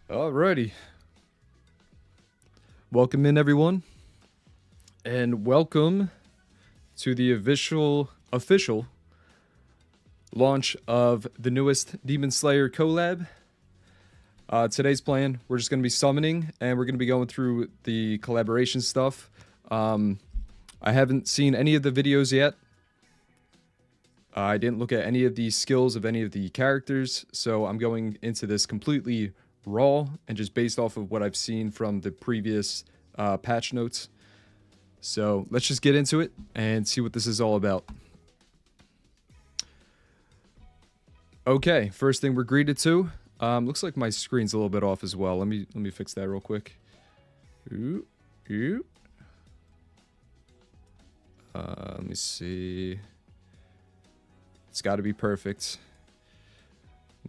Alrighty. Welcome in, everyone. And welcome to the official launch of the newest Demon Slayer collab. Today's plan, we're just going to be summoning, and we're going to be going through the collaboration stuff. I haven't seen any of the videos yet. I didn't look at any of the skills of any of the characters, so I'm going into this completely raw and just based off of what I've seen from the previous patch notes. So let's just get into it and see what this is all about. Okay, first thing we're greeted to. Looks like my screen's a little bit off as well. Let me fix that real quick. Let me see. It's got to be perfect.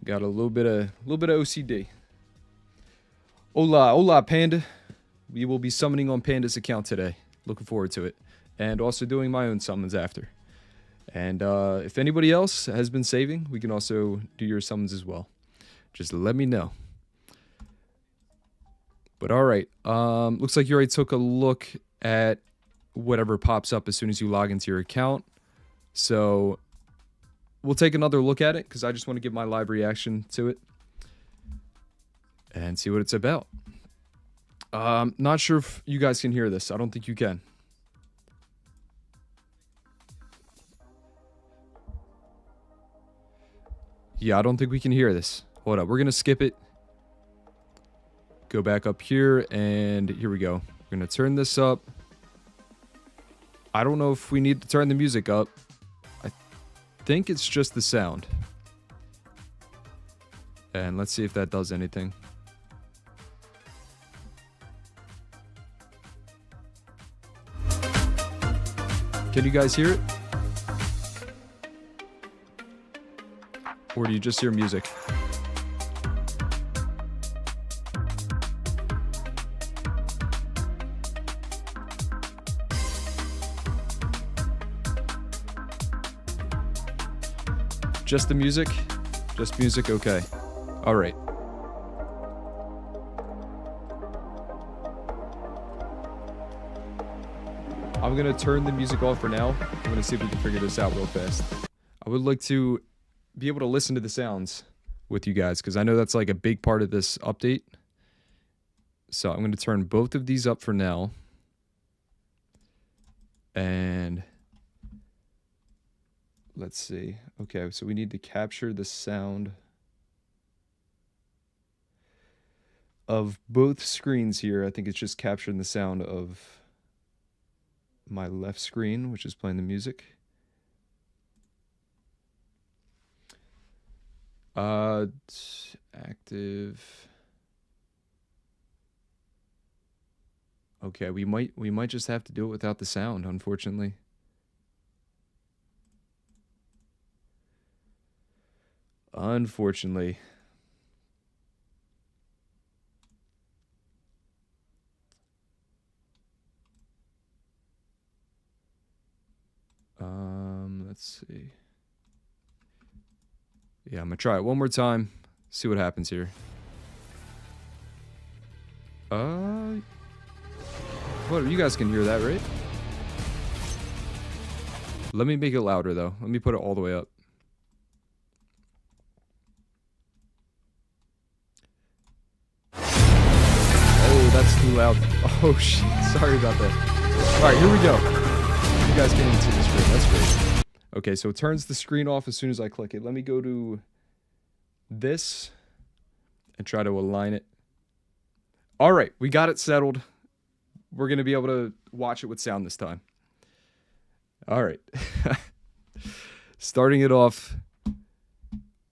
Got a little bit of OCD. Hola, Panda. We will be summoning on Panda's account today. Looking forward to it. And also doing my own summons after. And if anybody else has been saving, we can also do your summons as well. Just let me know. But alright. Looks like you already took a look at whatever pops up as soon as you log into your account. So we'll take another look at it because I just want to give my live reaction to it. And see what it's about. Not sure if you guys can hear this. I don't think you can. Yeah, I don't think we can hear this. Hold up. We're going to skip it. Go back up here. And here we go. We're going to turn this up. I don't know if we need to turn the music up. I think it's just the sound. And let's see if that does anything. Can you guys hear it? Or do you just hear music? Just the music? Just music? Okay. Alright. I'm going to turn the music off for now. I'm going to see if we can figure this out real fast. I would like to be able to listen to the sounds with you guys because I know that's like a big part of this update. So I'm going to turn both of these up for now. And let's see. Okay, so we need to capture the sound of both screens here. I think it's just capturing the sound of my left screen, which is playing the music. Active. Okay, we might just have to do it without the sound, unfortunately. Unfortunately. Let's see. Yeah, I'm gonna try it one more time. See what happens here. What? You guys can hear that, right? Let me make it louder, though. Let me put it all the way up. Oh, that's too loud. Oh, shit. Sorry about that. All right, here we go. You guys can't even see the screen. That's great. Okay, so it turns the screen off as soon as I click it. Let me go to this and try to align it. All right, we got it settled. We're going to be able to watch it with sound this time. All right. Starting it off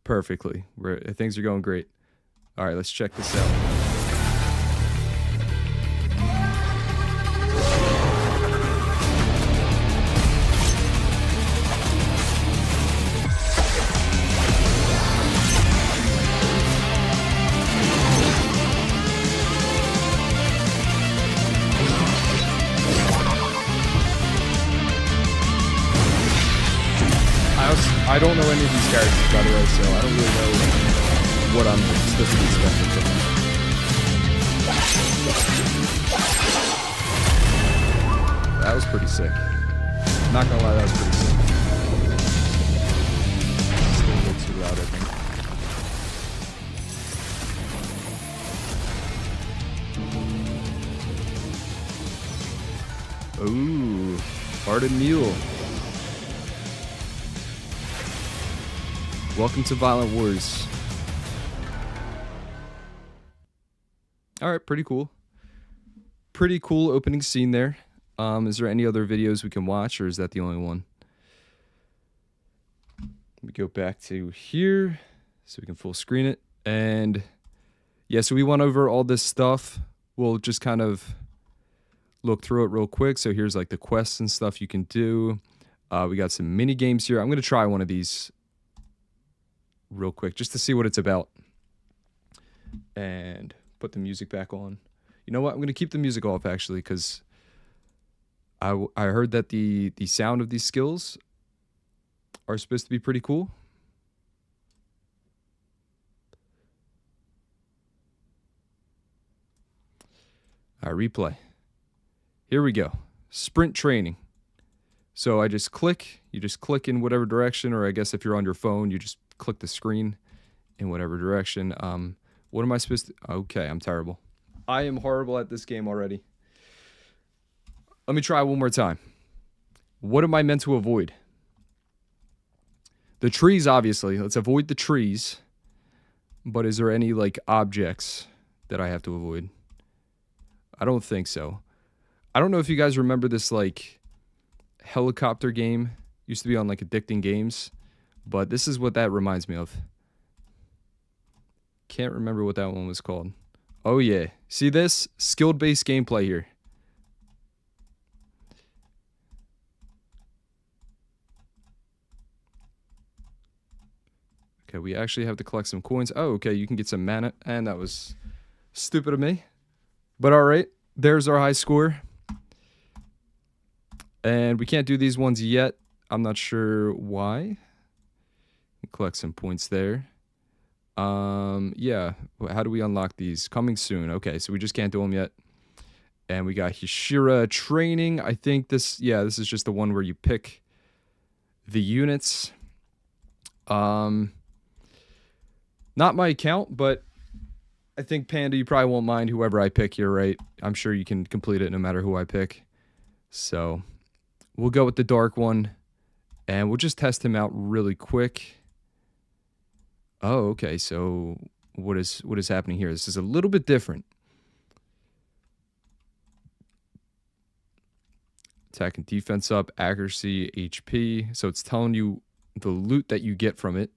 perfectly. Things are going great. All right, let's check this out. I don't know any of these characters, by the way, so I don't really know what I'm supposed to be expecting from them. That was pretty sick. Not gonna lie, that was pretty sick. Still a little too loud, I think. Ooh, Hearted Mule. Welcome to Violent Wars. Alright, pretty cool. Pretty cool opening scene there. Is there any other videos we can watch, or is that the only one? Let me go back to here so we can full screen it. And yeah, so we went over all this stuff. We'll just kind of look through it real quick. So here's like the quests and stuff you can do. We got some mini games here. I'm going to try one of these real quick just to see what it's about. And put the music back on. You know what? I'm going to keep the music off actually, because I heard that the sound of these skills are supposed to be pretty cool. All right, replay. Here we go. Sprint training. So I just click. You just click in whatever direction, or I guess if you're on your phone, you just click the screen in whatever direction. What am I supposed to... Okay, I'm terrible. I am horrible at this game already. Let me try one more time. What am I meant to avoid? The trees, obviously. Let's avoid the trees. But is there any, like, objects that I have to avoid? I don't think so. I don't know if you guys remember this, like, helicopter game. Used to be on, like, Addicting Games. But this is what that reminds me of. Can't remember what that one was called. Oh, yeah. See this? Skill-based gameplay here. Okay, we actually have to collect some coins. Oh, okay, you can get some mana. And that was stupid of me. But alright, there's our high score. And we can't do these ones yet. I'm not sure why. Collect some points there. Yeah, how do we unlock these? Coming soon. Okay, so we just can't do them yet. And we got Hishira training. I think this, yeah, this is just the one where you pick the units. Not my account, but I think Panda, you probably won't mind whoever I pick here, right? I'm sure you can complete it no matter who I pick. So we'll go with the dark one, and we'll just test him out really quick. Oh, okay. So what is happening here? This is a little bit different. Attack and defense up, accuracy, HP. So it's telling you the loot that you get from it.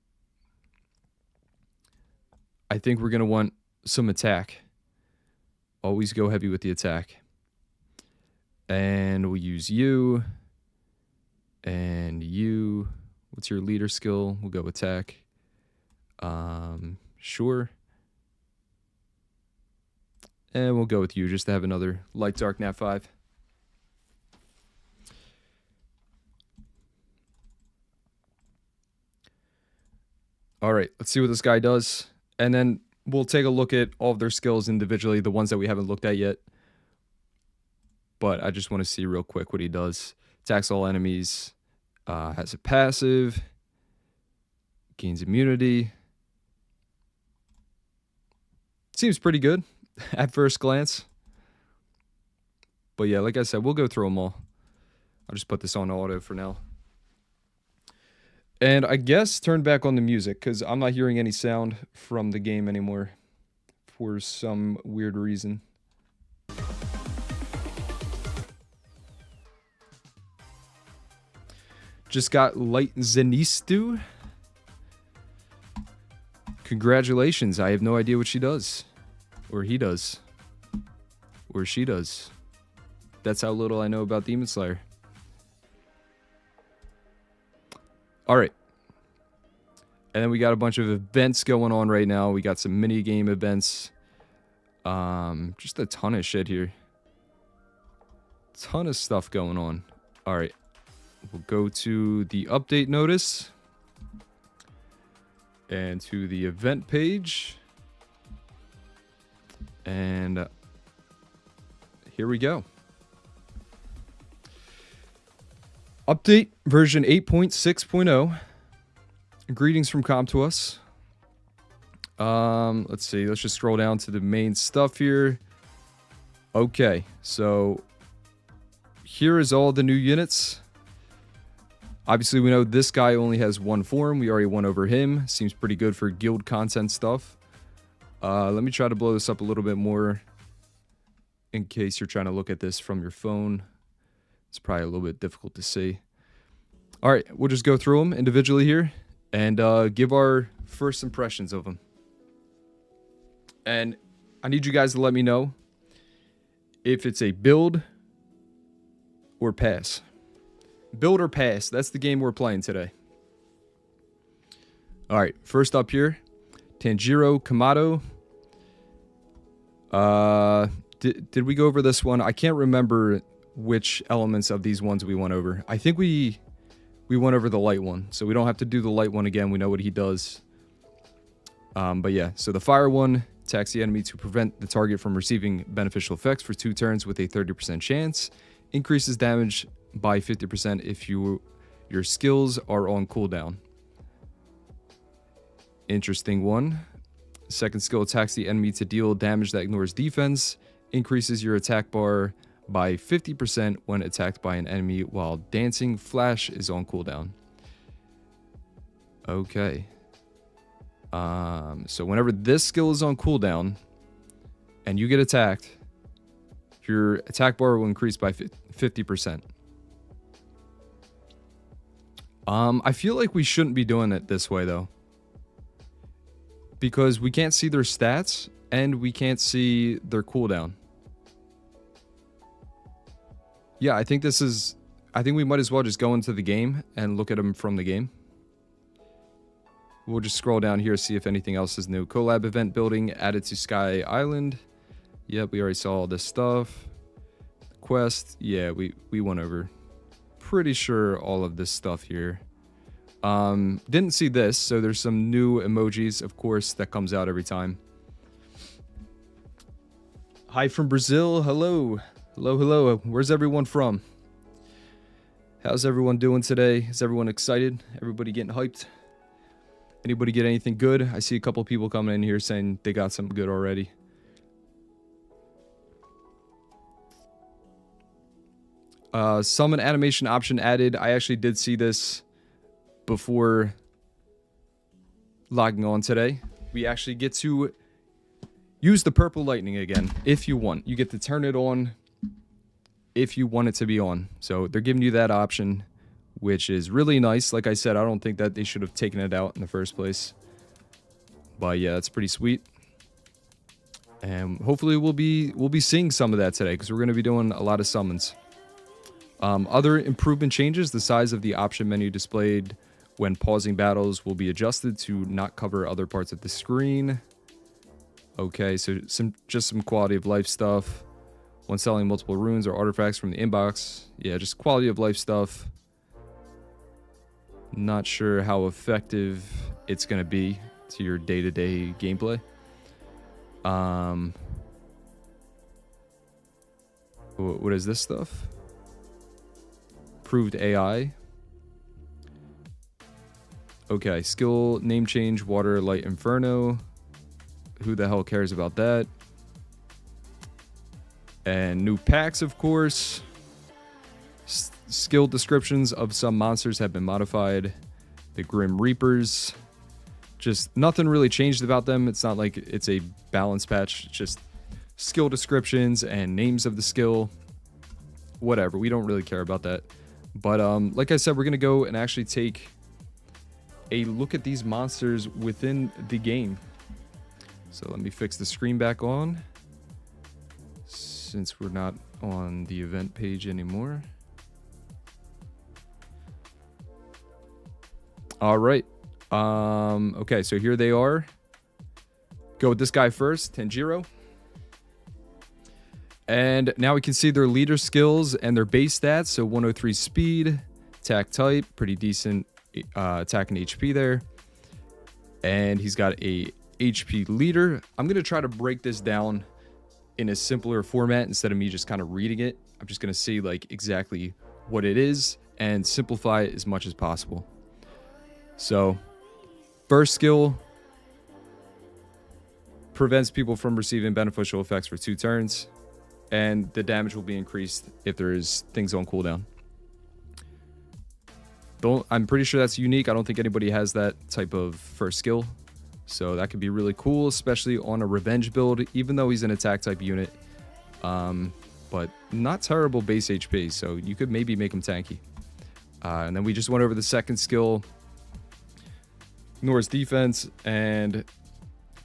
I think we're going to want some attack. Always go heavy with the attack. And we'll use you. And you. What's your leader skill? We'll go attack. Sure. And we'll go with you just to have another light dark nat 5. All right, let's see what this guy does. And then we'll take a look at all of their skills individually, the ones that we haven't looked at yet. But I just want to see real quick what he does. Attacks all enemies. Has a passive. Gains immunity. Seems pretty good at first glance. But yeah, like I said, we'll go through them all. I'll just put this on auto for now. And I guess turn back on the music, because I'm not hearing any sound from the game anymore for some weird reason. Just got light Zenitsu. Congratulations. I have no idea what she does. Or he does. Or she does. That's how little I know about Demon Slayer. Alright. And then we got a bunch of events going on right now. We got some mini game events. Just a ton of shit here. Ton of stuff going on. Alright. We'll go to the update notice. And to the event page. And here we go. Update version 8.6.0. Greetings from Comtuos. Let's see. Let's just scroll down to the main stuff here. Okay, so here is all the new units. Obviously, we know this guy only has one form. We already won over him. Seems pretty good for guild content stuff. Let me try to blow this up a little bit more in case you're trying to look at this from your phone. It's probably a little bit difficult to see. All right, we'll just go through them individually here and give our first impressions of them. And I need you guys to let me know if it's a build or pass. Build or pass. That's the game we're playing today. All right, first up here, Tanjiro Kamado. Did we go over this one? I can't remember which elements of these ones we went over. I think we went over the light one, so we don't have to do the light one again. We know what he does. But yeah, so the fire one attacks the enemy to prevent the target from receiving beneficial effects for 2 turns with a 30% chance. Increases damage by 50% if your skills are on cooldown. Interesting one. Second skill attacks the enemy to deal damage that ignores defense. Increases your attack bar by 50% when attacked by an enemy while dancing flash is on cooldown. Okay. So whenever this skill is on cooldown and you get attacked, your attack bar will increase by 50%. I feel like we shouldn't be doing it this way though, because we can't see their stats and we can't see their cooldown. Yeah, I think we might as well just go into the game and look at them from the game. We'll just scroll down here, see if anything else is new. Collab event building added to Sky Island. Yep, we already saw all this stuff. Quest, yeah, we went over pretty sure all of this stuff here. Didn't see this, so there's some new emojis, of course, that comes out every time. Hi from Brazil. Hello. Hello. Where's everyone from? How's everyone doing today? Is everyone excited? Everybody getting hyped? Anybody get anything good? I see a couple people coming in here saying they got something good already. Summon animation option added. I actually did see this before logging on today. We actually get to use the purple lightning again if you want. You get to turn it on if you want it to be on. So they're giving you that option, which is really nice. Like I said, I don't think that they should have taken it out in the first place. But yeah, it's pretty sweet. And hopefully we'll be seeing some of that today, because we're going to be doing a lot of summons. Other improvement changes: the size of the option menu displayed when pausing battles will be adjusted to not cover other parts of the screen. Okay, so just some quality of life stuff. When selling multiple runes or artifacts from the inbox. Yeah, just quality of life stuff. Not sure how effective it's going to be to your day-to-day gameplay. What is this stuff? Improved AI. Okay, skill name change, water, light, inferno. Who the hell cares about that? And new packs, of course. Skill descriptions of some monsters have been modified. The Grim Reapers. Just nothing really changed about them. It's not like it's a balance patch. It's just skill descriptions and names of the skill. Whatever. We don't really care about that. But like I said, we're going to go and actually take a look at these monsters within the game. So let me fix the screen back on, since we're not on the event page anymore. All right. Okay, so here they are. Go with this guy first, Tanjiro. And now we can see their leader skills and their base stats. So 103 speed, attack type, pretty decent attack and HP there. And he's got a HP leader. I'm going to try to break this down in a simpler format instead of me just kind of reading it. I'm just going to see like exactly what it is and simplify it as much as possible. So, first skill prevents people from receiving beneficial effects for 2 turns, and the damage will be increased if there's things on cooldown. I'm pretty sure that's unique. I don't think anybody has that type of first skill, so that could be really cool, especially on a revenge build, even though he's an attack type unit. But not terrible base HP, so you could maybe make him tanky. And then we just went over the second skill. Ignores defense, and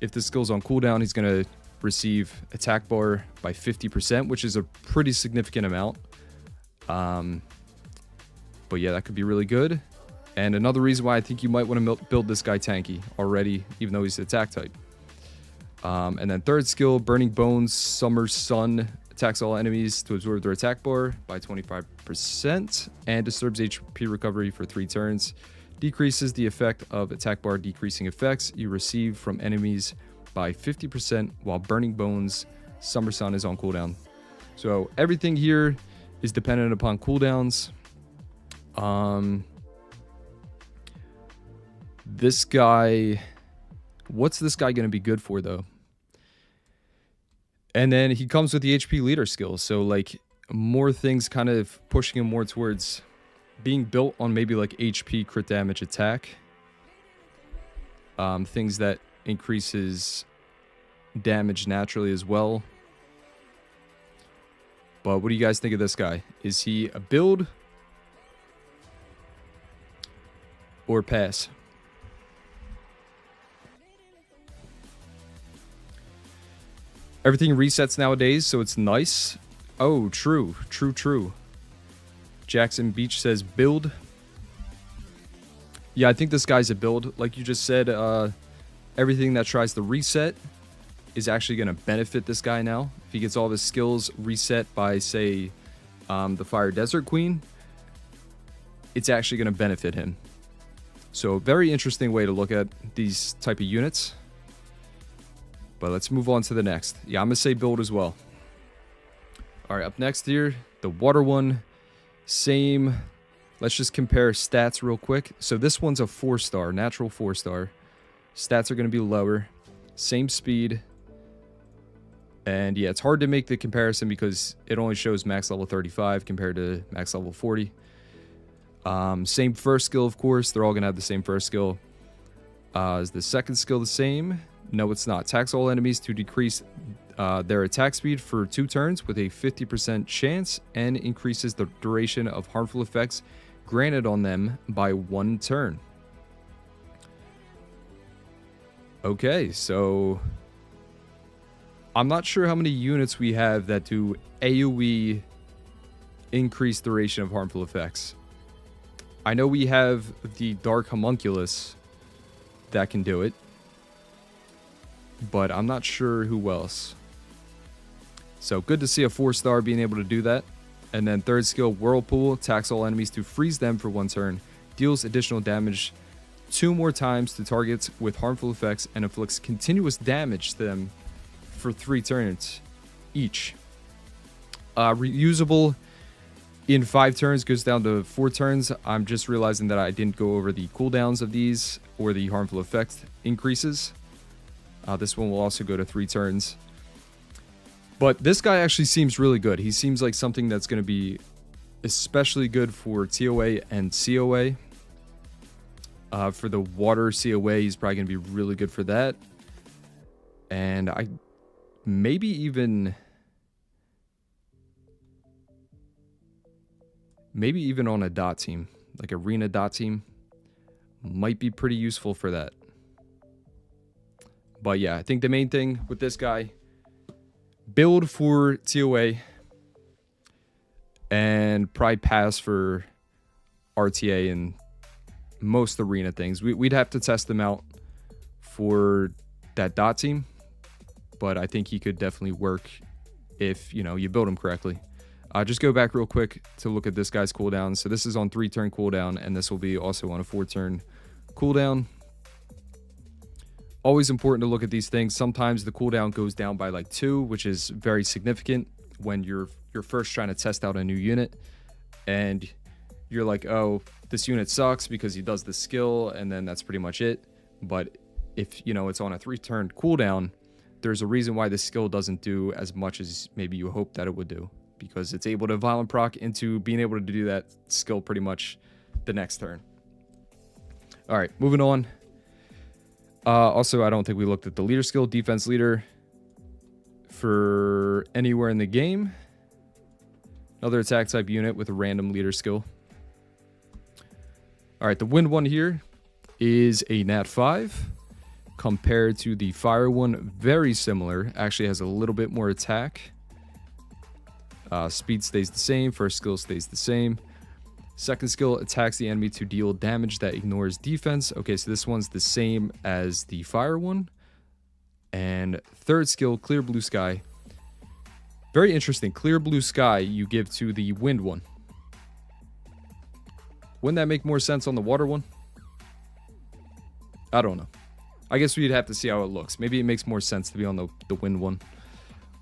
if this skill's on cooldown, he's going to receive attack bar by 50%, which is a pretty significant amount. But yeah, that could be really good. And another reason why I think you might want to build this guy tanky already, even though he's attack type. And then third skill, Burning Bones, Summer Sun, attacks all enemies to absorb their attack bar by 25% and disturbs HP recovery for 3 turns. Decreases the effect of attack bar decreasing effects you receive from enemies by 50% while Burning Bones, Summer Sun is on cooldown. So everything here is dependent upon cooldowns. This guy, what's this guy going to be good for though? And then he comes with the HP leader skill, so like more things kind of pushing him more towards being built on maybe like HP crit damage attack. Things that increases damage naturally as well. But what do you guys think of this guy? Is he a build or pass? Everything resets nowadays, so it's nice. Oh, true. Jackson Beach says build. Yeah, I think this guy's a build. Like you just said, everything that tries to reset is actually going to benefit this guy now. If he gets all of his skills reset by, say, the Fire Desert Queen, it's actually going to benefit him. So, very interesting way to look at these type of units. But let's move on to the next. Yeah, I'm going to say build as well. All right, up next here, the water one. Same. Let's just compare stats real quick. So this one's a 4-star, natural 4-star. Stats are going to be lower. Same speed. And yeah, it's hard to make the comparison because it only shows max level 35 compared to max level 40. Same first skill, of course. They're all going to have the same first skill. Is the second skill the same? No, it's not. Attacks all enemies to decrease their attack speed for 2 turns with a 50% chance and increases the duration of harmful effects granted on them by 1 turn. Okay, so I'm not sure how many units we have that do AoE increased duration of harmful effects. I know we have the Dark Homunculus that can do it, but I'm not sure who else. So good to see a 4-star being able to do that. And then third skill, Whirlpool, attacks all enemies to freeze them for 1 turn, deals additional damage 2 more times to targets with harmful effects, and inflicts continuous damage to them for 3 turns each. Reusable in 5 turns, goes down to 4 turns. I'm just realizing that I didn't go over the cooldowns of these or the harmful effect increases. This one will also go to 3 turns. But this guy actually seems really good. He seems like something that's going to be especially good for TOA and COA. For the water COA, he's probably going to be really good for that. And maybe even on a dot team, like arena dot team, might be pretty useful for that. But yeah, I think the main thing with this guy, build for TOA and probably pass for RTA and most arena things. We'd have to test them out for that dot team, but I think he could definitely work if, you build him correctly. Just go back real quick to look at this guy's cooldown. So this is on 3-turn cooldown, and this will be also on a 4-turn cooldown. Always important to look at these things. Sometimes the cooldown goes down by like 2, which is very significant when you're first trying to test out a new unit, and you're like, oh, this unit sucks because he does this skill, and then that's pretty much it. But if, you know, it's on a 3-turn cooldown, there's a reason why this skill doesn't do as much as maybe you hope that it would do, because it's able to violent proc into being able to do that skill pretty much the next turn. All right, moving on. Also, I don't think we looked at the leader skill, defense leader, for anywhere in the game. Another attack type unit with a random leader skill. All right, the wind one here is a nat 5 compared to the fire one. Very similar. Actually has a little bit more attack. Speed stays the same. First skill stays the same. Second skill attacks the enemy to deal damage that ignores defense. Okay, so this one's the same as the fire one. And third skill, clear blue sky. Very interesting. Clear blue sky you give to the wind one. Wouldn't that make more sense on the water one? I don't know. I guess we'd have to see how it looks. Maybe it makes more sense to be on the wind one.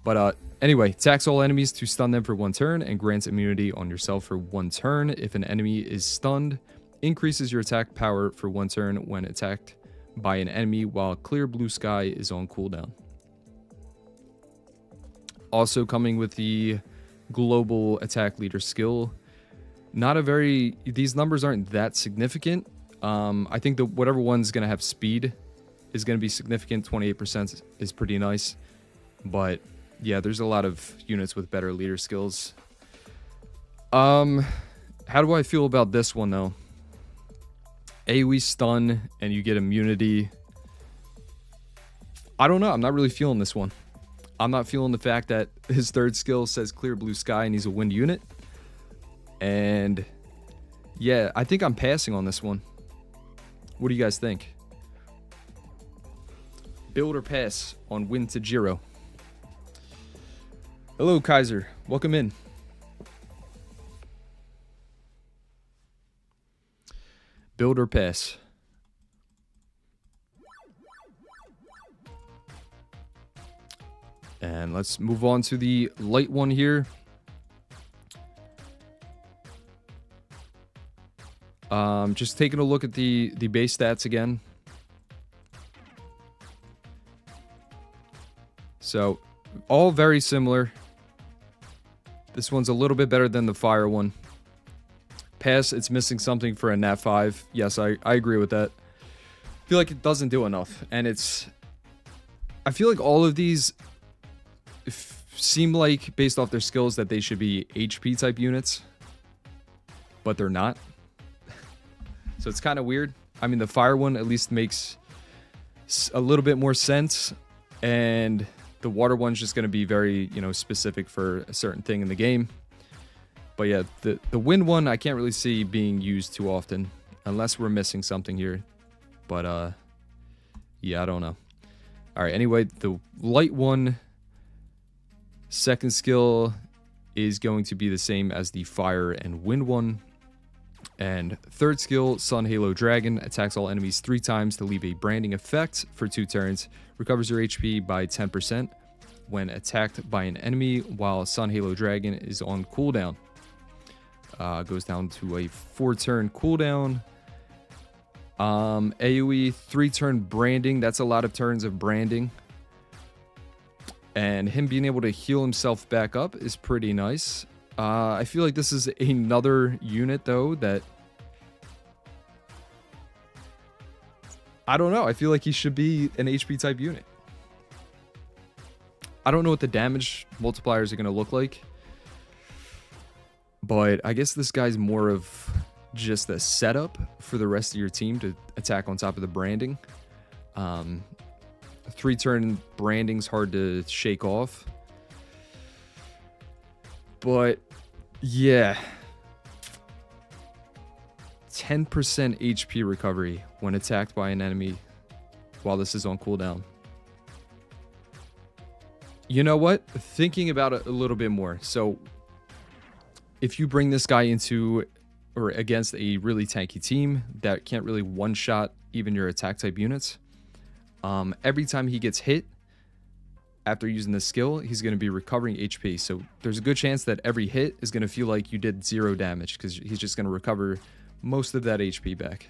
But anyway, attacks all enemies to stun them for 1 turn and grants immunity on yourself for 1 turn. If an enemy is stunned, increases your attack power for 1 turn when attacked by an enemy while clear blue sky is on cooldown. Also coming with the global attack leader skill. Not a very... These numbers aren't that significant. I think that whatever one's going to have speed is going to be significant. 28% is pretty nice. But yeah, there's a lot of units with better leader skills. How do I feel about this one, though? AoE stun, and you get immunity. I don't know. I'm not really feeling this one. I'm not feeling the fact that his third skill says clear blue sky and he's a wind unit. And yeah, I think I'm passing on this one. What do you guys think? Build or pass on wind Tanjiro? Hello, Kaiser. Welcome in. Build or pass? And let's move on to the light one here. Just taking a look at the base stats again. So, all very similar. This one's a little bit better than the fire one. Pass, it's missing something for a nat 5. Yes, I agree with that. I feel like it doesn't do enough. And it's... I feel like all of these seem like, based off their skills, that they should be HP type units. But they're not. So it's kind of weird. I mean, the fire one at least makes a little bit more sense. And the water one's just going to be very, you know, specific for a certain thing in the game. But yeah, the wind one I can't really see being used too often. Unless we're missing something here. But, yeah, I don't know. Alright, anyway, the light one, second skill is going to be the same as the fire and wind one. And third skill, Sun Halo Dragon, attacks all enemies 3 times to leave a branding effect for 2 turns. Recovers your HP by 10% when attacked by an enemy while Sun Halo Dragon is on cooldown. Goes down to a 4-turn cooldown. AoE 3-turn branding. That's a lot of turns of branding. And him being able to heal himself back up is pretty nice. I feel like this is another unit, though, that... I don't know. I feel like he should be an HP type unit. I don't know what the damage multipliers are going to look like. But I guess this guy's more of just a setup for the rest of your team to attack on top of the branding. 3-turn branding's hard to shake off. But, yeah. 10% HP recovery when attacked by an enemy while this is on cooldown. You know what? Thinking about it a little bit more. So, if you bring this guy into or against a really tanky team that can't really one-shot even your attack type units, Every time he gets hit after using the skill, he's going to be recovering HP. So there's a good chance that every hit is going to feel like you did 0 damage because he's just going to recover most of that HP back.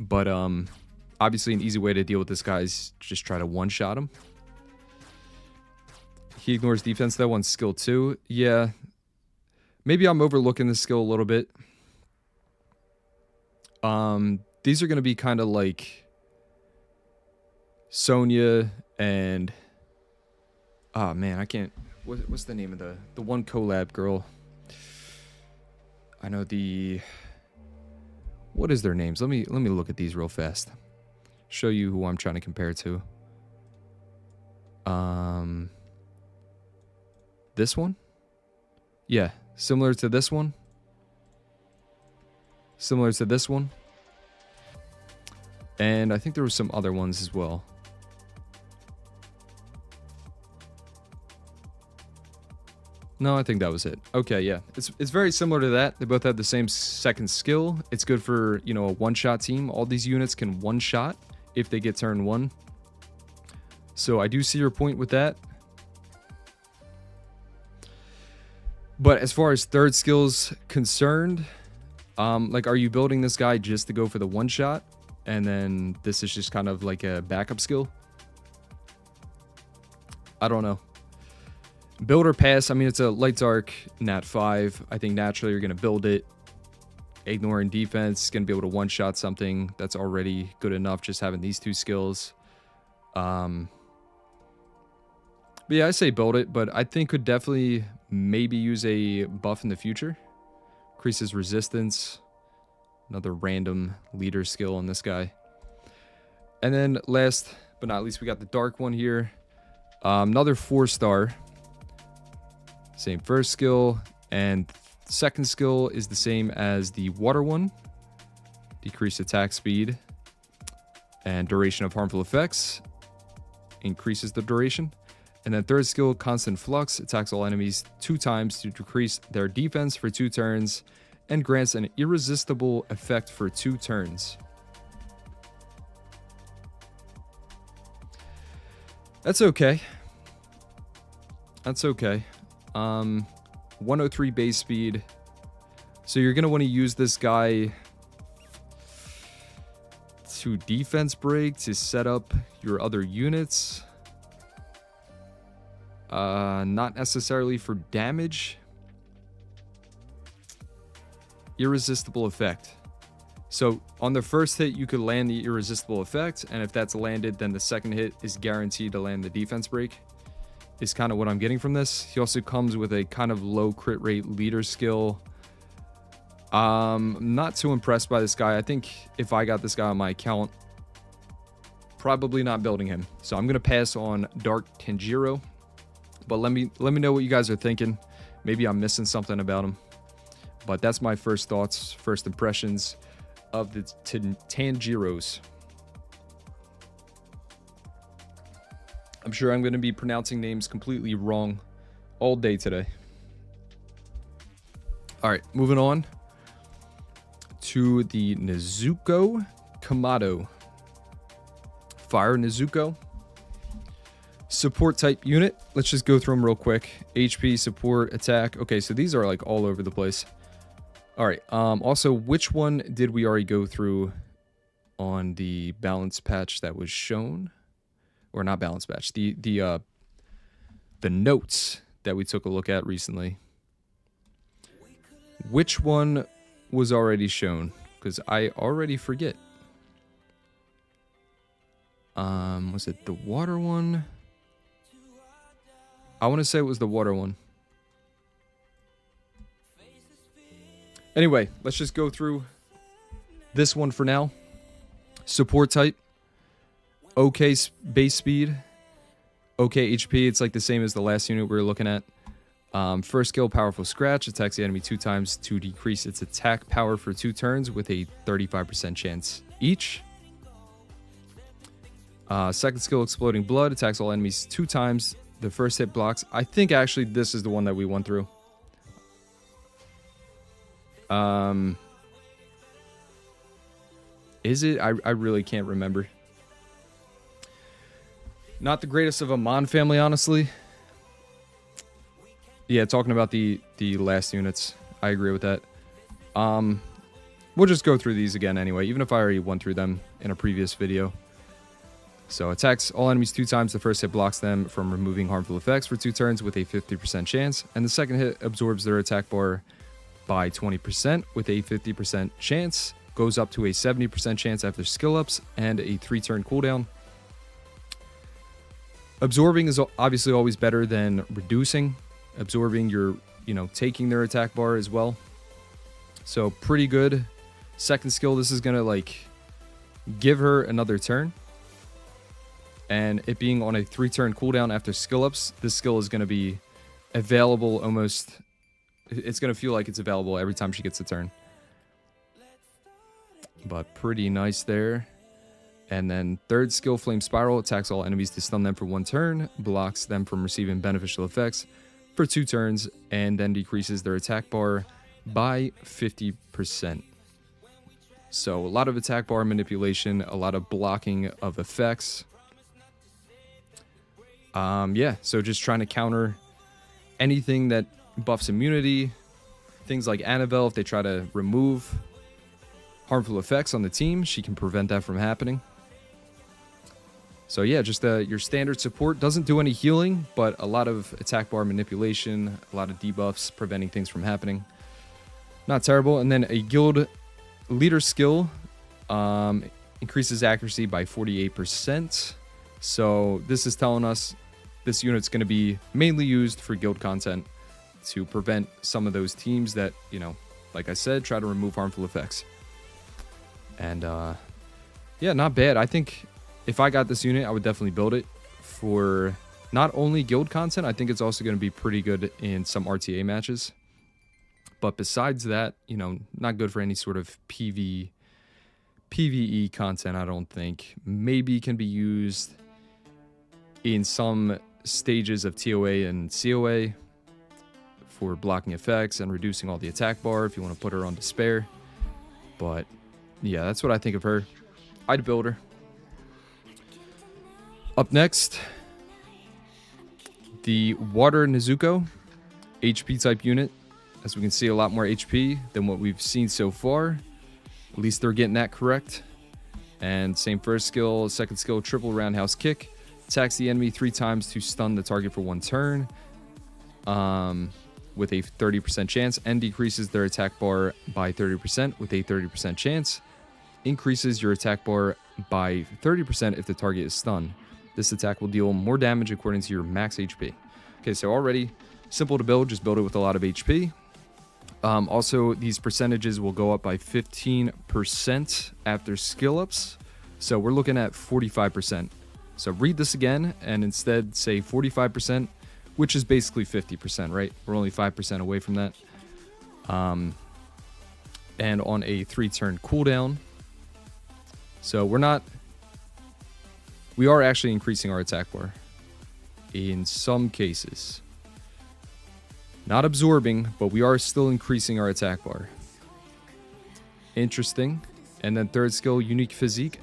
But obviously an easy way to deal with this guy is just try to one-shot him. He ignores defense though on skill 2. Yeah, maybe I'm overlooking the skill a little bit. These are going to be kind of like Sonya and... Oh man, I can't... What's the name of the one collab girl? I know the... What is their names? Let me look at these real fast. Show you who I'm trying to compare to. This one? Yeah, similar to this one. Similar to this one. And I think there were some other ones as well. No, I think that was it. Okay, yeah. It's very similar to that. They both have the same second skill. It's good for, you know, a one-shot team. All these units can one-shot if they get turn 1. So I do see your point with that. But as far as third skills concerned, like, are you building this guy just to go for the one-shot? And then this is just kind of like a backup skill? I don't know. Build or pass, I mean, it's a light dark nat 5. I think naturally you're going to build it. Ignoring defense, going to be able to one-shot something that's already good enough just having these 2 skills. But yeah, I say build it, but I think could definitely maybe use a buff in the future. Increases resistance. Another random leader skill on this guy. And then last but not least, we got the dark one here. Another 4-star. Same first skill, and second skill is the same as the water one. Decrease attack speed and duration of harmful effects. Increases the duration. And then third skill, constant flux, attacks all enemies 2 times to decrease their defense for 2 turns and grants an irresistible effect for 2 turns. That's okay. That's okay. 103 base speed. So you're going to want to use this guy to defense break to set up your other units. Not necessarily for damage. Irresistible effect. So on the first hit, you could land the irresistible effect, and if that's landed, then the second hit is guaranteed to land the defense break. Is kind of what I'm getting from this. He also comes with a kind of low crit rate leader skill. Not too impressed by this guy. I think if I got this guy on my account, probably not building him. So I'm gonna pass on Dark Tanjiro. But let me know what you guys are thinking. Maybe I'm missing something about him. But that's my first thoughts, first impressions of the Tanjiros. I'm sure I'm going to be pronouncing names completely wrong all day today. All right, moving on to the Nezuko Kamado. Fire Nezuko. Support type unit. Let's just go through them real quick. HP, support, attack. Okay, so these are like all over the place. All right. Also, which one did we already go through on the balance patch that was shown? Or not balance patch, the notes that we took a look at recently. Which one was already shown? Because I already forget. Was it the water one? I want to say it was the water one. Anyway, let's just go through this one for now. Support type. Okay base speed, okay HP. It's like the same as the last unit we were looking at. First skill, powerful scratch, attacks the enemy 2 times to decrease its attack power for 2 turns with a 35% chance each. Second skill, exploding blood, attacks all enemies 2 times. The first hit blocks. I think actually this is the one that we went through. Is it? I really can't remember. Not the greatest of a Mon family, honestly. Yeah, talking about the last units, I agree with that. We'll just go through these again anyway, even if I already went through them in a previous video. So attacks all enemies 2 times. The first hit blocks them from removing harmful effects for 2 turns with a 50% chance, and the second hit absorbs their attack bar by 20% with a 50% chance. Goes up to a 70% chance after skill ups and a 3-turn cooldown. Absorbing is obviously always better than reducing. Absorbing, you're, taking their attack bar as well. So pretty good. Second skill, this is gonna like give her another turn. And it being on a 3-turn cooldown after skill ups, this skill is gonna be available almost. It's gonna feel like it's available every time she gets a turn. But pretty nice there. And then third skill, Flame Spiral, attacks all enemies to stun them for 1 turn, blocks them from receiving beneficial effects for 2 turns, and then decreases their attack bar by 50%. So a lot of attack bar manipulation, a lot of blocking of effects. Yeah, so just trying to counter anything that buffs immunity, things like Annabelle, if they try to remove harmful effects on the team, she can prevent that from happening. So yeah, just your standard support. Doesn't do any healing, but a lot of attack bar manipulation, a lot of debuffs, preventing things from happening. Not terrible. And then a guild leader skill increases accuracy by 48%. So this is telling us this unit's going to be mainly used for guild content to prevent some of those teams that, like I said, try to remove harmful effects. And yeah, not bad. I think if I got this unit, I would definitely build it for not only guild content, I think it's also going to be pretty good in some RTA matches. But besides that, not good for any sort of PvE content, I don't think. Maybe can be used in some stages of TOA and COA for blocking effects and reducing all the attack bar if you want to put her on Despair. But yeah, that's what I think of her. I'd build her. Up next, the Water Nezuko, HP type unit. As we can see, a lot more HP than what we've seen so far. At least they're getting that correct. And same first skill, second skill, triple roundhouse kick. Attacks the enemy 3 times to stun the target for 1 turn. With a 30% chance, and decreases their attack bar by 30% with a 30% chance. Increases your attack bar by 30% if the target is stunned. This attack will deal more damage according to your max HP. Okay, so already simple to build, just build it with a lot of HP. Also, these percentages will go up by 15% after skill ups. So we're looking at 45%. So read this again and instead say 45%, which is basically 50%, right? We're only 5% away from that. And on a 3-turn cooldown. So we are actually increasing our attack bar in some cases. Not absorbing, but we are still increasing our attack bar. Interesting. And then third skill, Unique Physique.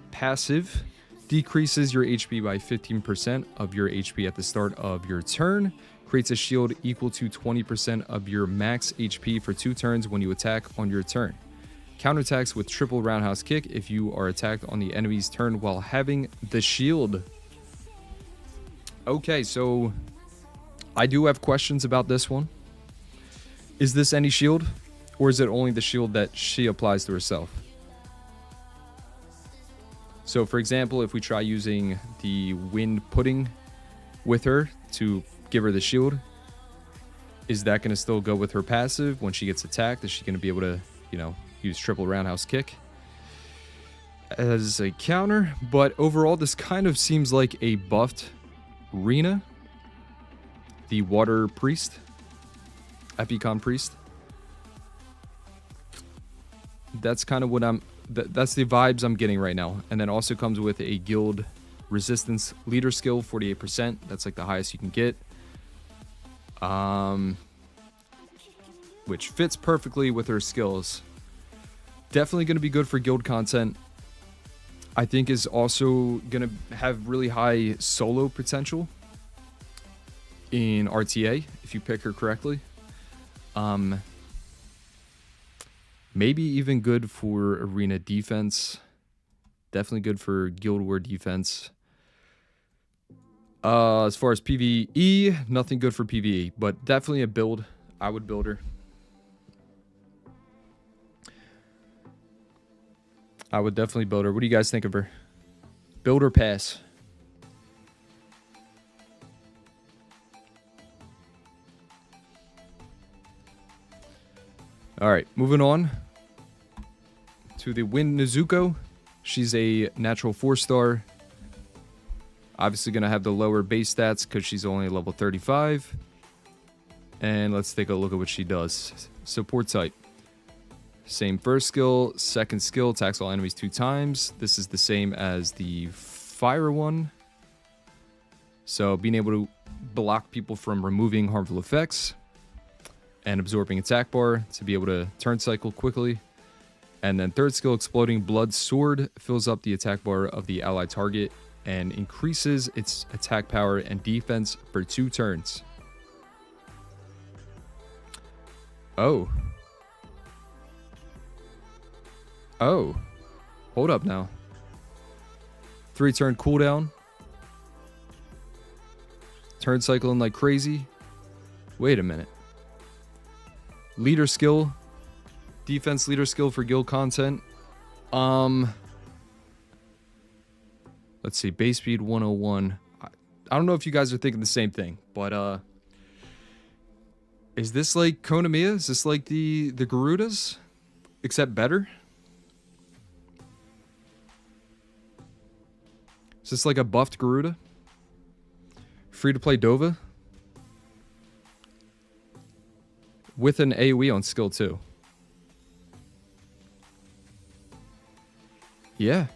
Passive. Decreases your HP by 15% of your HP at the start of your turn. Creates a shield equal to 20% of your max HP for 2 turns when you attack on your turn. Counterattacks with triple roundhouse kick if you are attacked on the enemy's turn while having the shield. Okay, so I do have questions about this one. Is this any shield? Or is it only the shield that she applies to herself? So for example, if we try using the wind pudding with her to give her the shield, is that going to still go with her passive when she gets attacked? Is she going to be able to, use triple roundhouse kick as a counter? But overall, this kind of seems like a buffed Rina, the water priest, Epicon priest. That's kind of what that's the vibes I'm getting right now. And then also comes with a guild resistance leader skill, 48%. That's like the highest you can get. Which fits perfectly with her skills. Definitely going to be good for guild content. I think is also going to have really high solo potential in RTA if you pick her correctly. Maybe even good for arena defense. Definitely good for Guild War defense. As far as PvE, nothing good for PvE, but definitely a build. I would build her. I would definitely build her. What do you guys think of her? Build or pass? All right, moving on to the Wind Nezuko. She's a natural 4-star. Obviously going to have the lower base stats because she's only level 35. And let's take a look at what she does. Support type. Same first skill. Second skill, attacks all enemies 2 times. This is the same as the fire one. So being able to block people from removing harmful effects. And absorbing attack bar to be able to turn cycle quickly. And then third skill, exploding blood sword, fills up the attack bar of the allied target and increases its attack power and defense for 2 turns. Oh. Oh. Hold up now. 3-turn cooldown. Turn cycling like crazy. Wait a minute. Leader skill. Defense leader skill for guild content. Let's see, base speed 101. I don't know if you guys are thinking the same thing, but is this like Konamiya? Is this like the Garudas, except better? Is this like a buffed Garuda? Free to play Dova? With an AoE on skill 2. Yeah.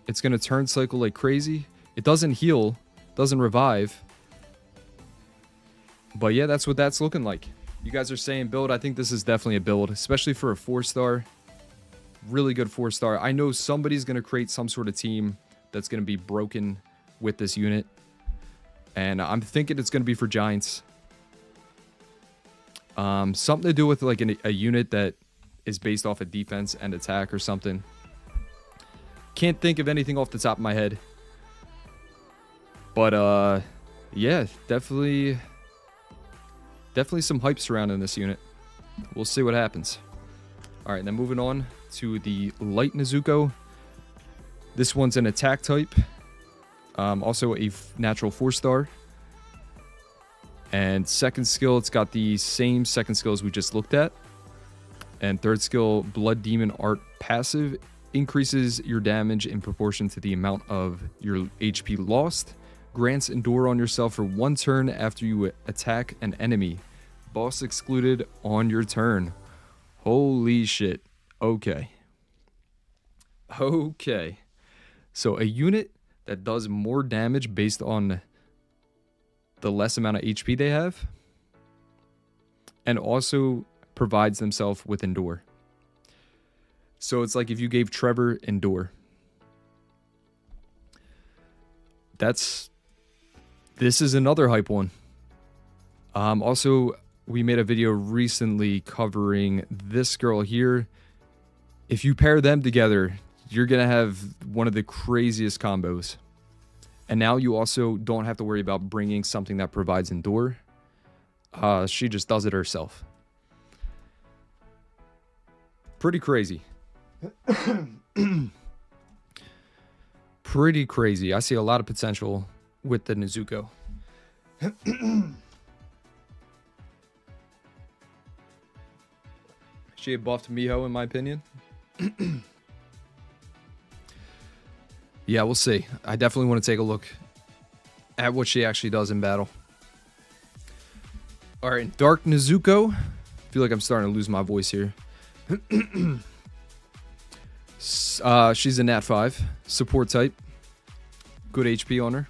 It's going to turn cycle like crazy. It doesn't heal, doesn't revive. But yeah, that's what that's looking like. You guys are saying build. I think this is definitely a build, especially for a 4-star. Really good 4-star. I know somebody's going to create some sort of team that's going to be broken with this unit. And I'm thinking it's going to be for Giants. Something to do with like a unit that is based off of defense and attack or something. Can't think of anything off the top of my head. But yeah, definitely some hype surrounding this unit. We'll see what happens. All right, then moving on to the Light Nezuko. This one's an attack type. Also a natural 4-star. And second skill, it's got the same second skill as we just looked at. And third skill, Blood Demon Art passive, increases your damage in proportion to the amount of your HP lost. Grants Endure on yourself for 1 turn after you attack an enemy. Boss excluded on your turn. Holy shit. Okay. Okay. So a unit that does more damage based on the less amount of HP they have. And also provides themselves with Endure. So it's like if you gave Trevor Endure. This is another hype one. Also, we made a video recently covering this girl here. If you pair them together, you're going to have one of the craziest combos. And now you also don't have to worry about bringing something that provides Endure. She just does it herself. Pretty crazy. Pretty crazy. I see a lot of potential with the Nezuko. She had buffed Miho, in my opinion. Yeah, we'll see. I definitely want to take a look at what she actually does in battle. All right, Dark Nezuko. I feel like I'm starting to lose my voice here. She's a Nat 5 support type. Good HP on her.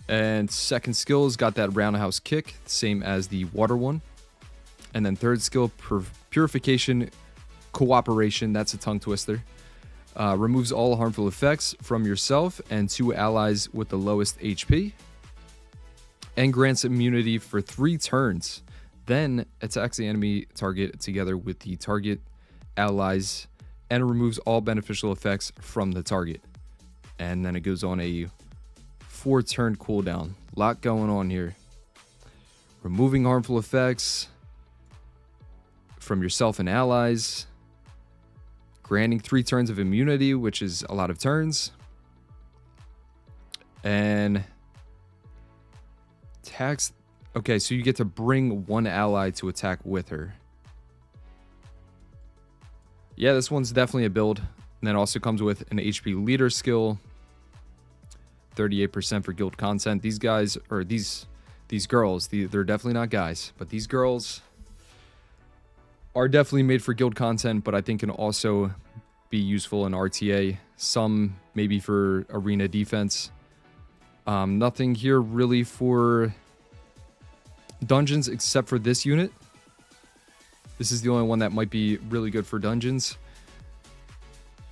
And second skill has got that roundhouse kick, same as the water one. And then third skill, purification, cooperation. That's a tongue twister. Removes all harmful effects from yourself and 2 allies with the lowest HP. And grants immunity for 3 turns. Then attacks the enemy target together with the target allies and removes all beneficial effects from the target. And then it goes on a 4-turn cooldown. Lot going on here. Removing harmful effects from yourself and allies. Granting 3 turns of immunity, which is a lot of turns. And attacks. Okay, so you get to bring 1 ally to attack with her. Yeah, this one's definitely a build. And then also comes with an HP leader skill. 38% for guild content. These guys, or these girls, they're definitely not guys, but these girls are definitely made for guild content, but I think can also be useful in RTA. Some maybe for arena defense. Nothing here really for dungeons except for this unit. This is the only one that might be really good for dungeons.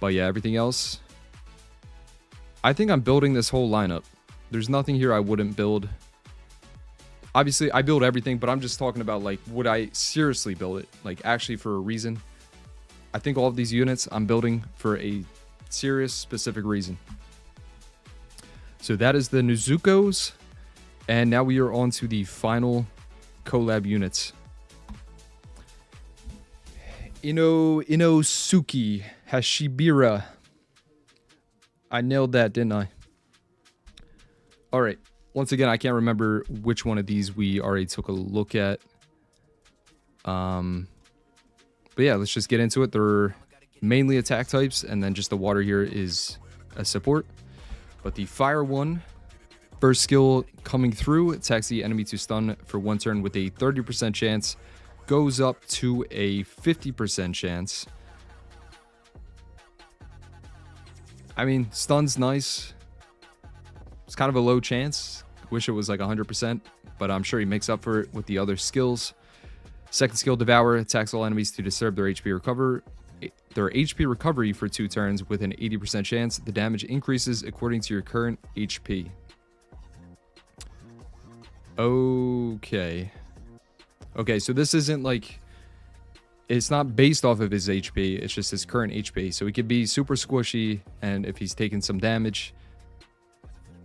But yeah, everything else. I think I'm building this whole lineup. There's nothing here I wouldn't build. Obviously, I build everything, but I'm just talking about, like, would I seriously build it? Like, actually for a reason. I think all of these units I'm building for a serious, specific reason. So that is the Nezukos. And now we are on to the final collab units. Inosuke Hashibira. I nailed that, didn't I? All right. Once again, I can't remember which one of these we already took a look at. But yeah, let's just get into it. They're mainly attack types, and then just the water here is a support. But the fire one, first skill coming through, attacks the enemy to stun for 1 turn with a 30% chance. Goes up to a 50% chance. I mean, stun's nice. It's kind of a low chance. Wish it was like 100%, but I'm sure he makes up for it with the other skills. Second skill, Devour, attacks all enemies to disturb their HP recovery for 2 turns with an 80% chance. The damage increases according to your current HP. Okay. Okay, so this isn't like... It's not based off of his HP, it's just his current HP. So he could be super squishy, and if he's taking some damage,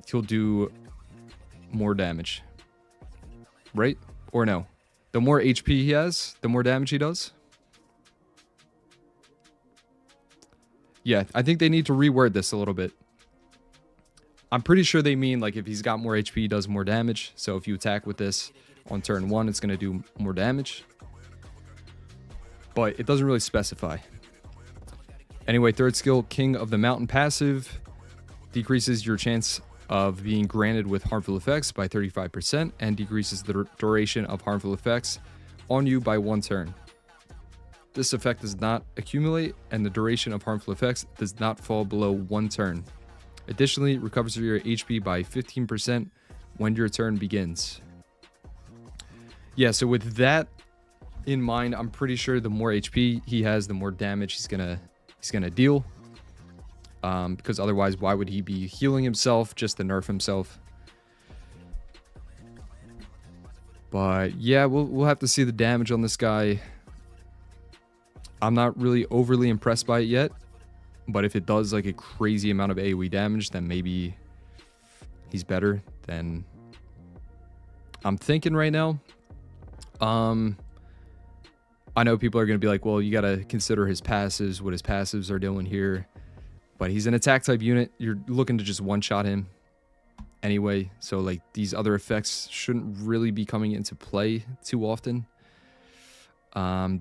he'll do more damage. Right? Or no? The more HP he has, the more damage he does? Yeah, I think they need to reword this a little bit. I'm pretty sure they mean, like, if he's got more HP, he does more damage. So if you attack with this on turn 1, it's going to do more damage. But it doesn't really specify. Anyway, third skill, King of the Mountain passive. Decreases your chance of being granted with harmful effects by 35% and decreases the duration of harmful effects on you by 1 turn. This effect does not accumulate, and the duration of harmful effects does not fall below 1 turn. Additionally, recovers your HP by 15% when your turn begins. Yeah, so with that in mind, I'm pretty sure the more HP he has, the more damage he's gonna deal. Because otherwise, why would he be healing himself just to nerf himself? But yeah, we'll have to see the damage on this guy. I'm not really overly impressed by it yet, but if it does like a crazy amount of AoE damage, then maybe he's better than I'm thinking right now. I know people are going to be like, well, you got to consider his passives, what his passives are doing here. But he's an attack type unit. You're looking to just one-shot him anyway. So, like, these other effects shouldn't really be coming into play too often.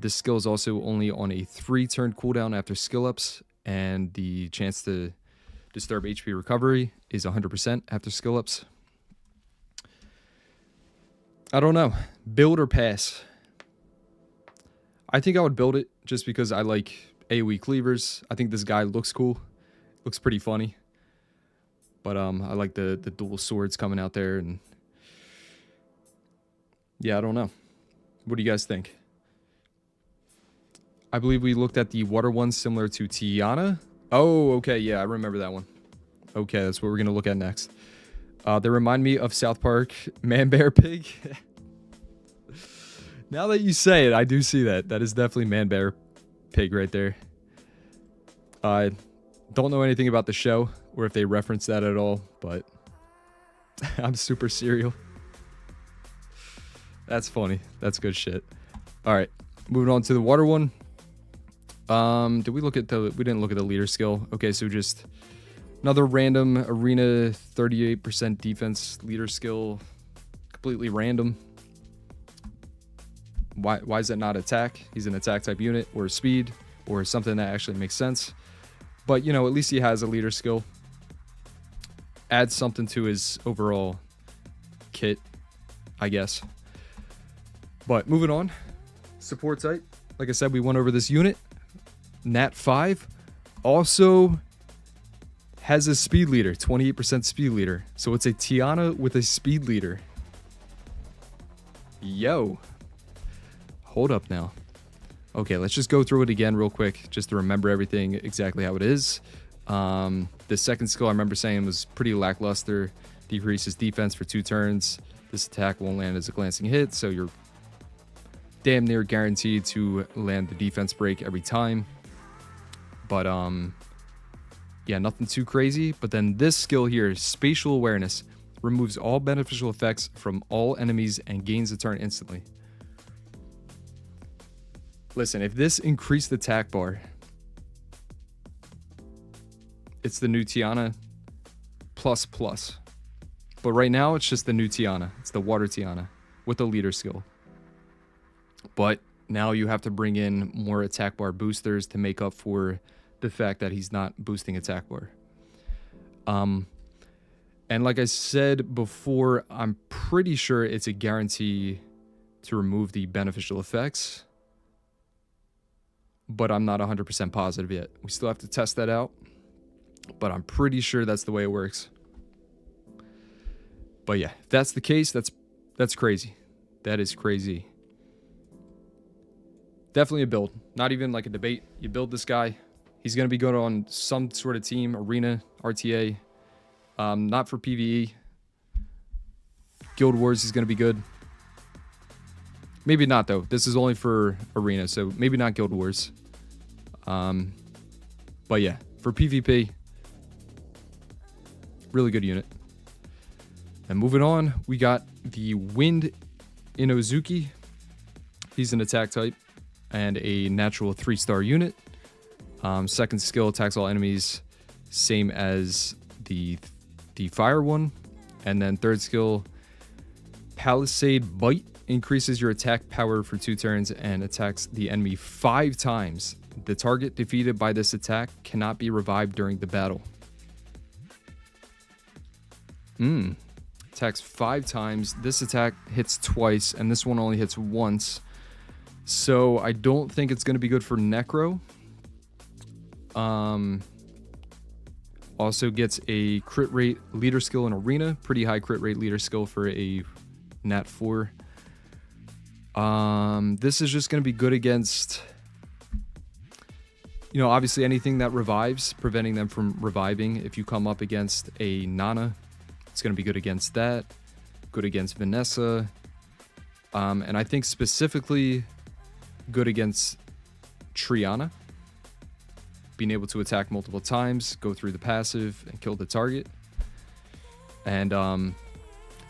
This skill is also only on a 3-turn cooldown after skill ups. And the chance to disturb HP recovery is 100% after skill ups. I don't know. Build or pass? I think I would build it just because I like AoE cleavers. I think this guy looks cool. Looks pretty funny. But I like the dual swords coming out there. And yeah, I don't know. What do you guys think? I believe we looked at the water one similar to Tiana Oh, okay. Yeah, I remember that one. Okay, that's what we're going to look at next. They remind me of South Park Man Bear Pig. Now that you say it, I do see that. That is definitely Man Bear Pig right there. I don't know anything about the show or if they reference that at all, but I'm super cereal. That's funny. That's good shit. All right, moving on to the water one. Did we look at the? We didn't look at the leader skill. Okay, so just another random arena 38% defense leader skill, completely random. Why is that not attack? He's an attack type unit or speed or something that actually makes sense. But you know, at least he has a leader skill. Adds something to his overall kit, I guess. But moving on, support type. Like I said, we went over this unit. Nat 5 also has a speed leader, 28% speed leader. So it's a Tiana with a speed leader. Yo. Hold up now. Okay, let's just go through it again real quick, just to remember everything exactly how it is. The second skill I remember saying was pretty lackluster. Decreases defense for 2 turns. This attack won't land as a glancing hit, so you're damn near guaranteed to land the defense break every time. But yeah, nothing too crazy. But then this skill here, spatial awareness, removes all beneficial effects from all enemies and gains a turn instantly. Listen, if this increased attack bar, it's the new Tiana plus plus. But right now, it's just the new Tiana. It's the water Tiana with the leader skill. But now you have to bring in more attack bar boosters to make up for the fact that he's not boosting attack bar. And like I said before, I'm pretty sure it's a guarantee to remove the beneficial effects. But I'm not 100% positive yet. We still have to test that out. But I'm pretty sure that's the way it works. But yeah, if that's the case, that's crazy. That is crazy. Definitely a build. Not even like a debate. You build this guy. He's going to be good on some sort of team, arena, RTA. Not for PvE. Guild Wars is going to be good. Maybe not, though. This is only for arena, so maybe not Guild Wars. But yeah, for PvP, really good unit. And moving on, we got the Wind Inosuke. He's an attack type and a natural 3-star unit. Second skill attacks all enemies, same as the fire one. And then third skill, Palisade Bite, increases your attack power for 2 turns and attacks the enemy 5 times. The target defeated by this attack cannot be revived during the battle. Attacks 5 times. This attack hits twice, and this one only hits once. So I don't think it's going to be good for Necro. Also gets a crit rate leader skill in arena. Pretty high crit rate leader skill for a Nat 4. This is just going to be good against, you know, obviously anything that revives, preventing them from reviving. If you come up against a Nana, it's going to be good against that. Good against Vanessa. And I think specifically good against Triana. Being able to attack multiple times, go through the passive, and kill the target. And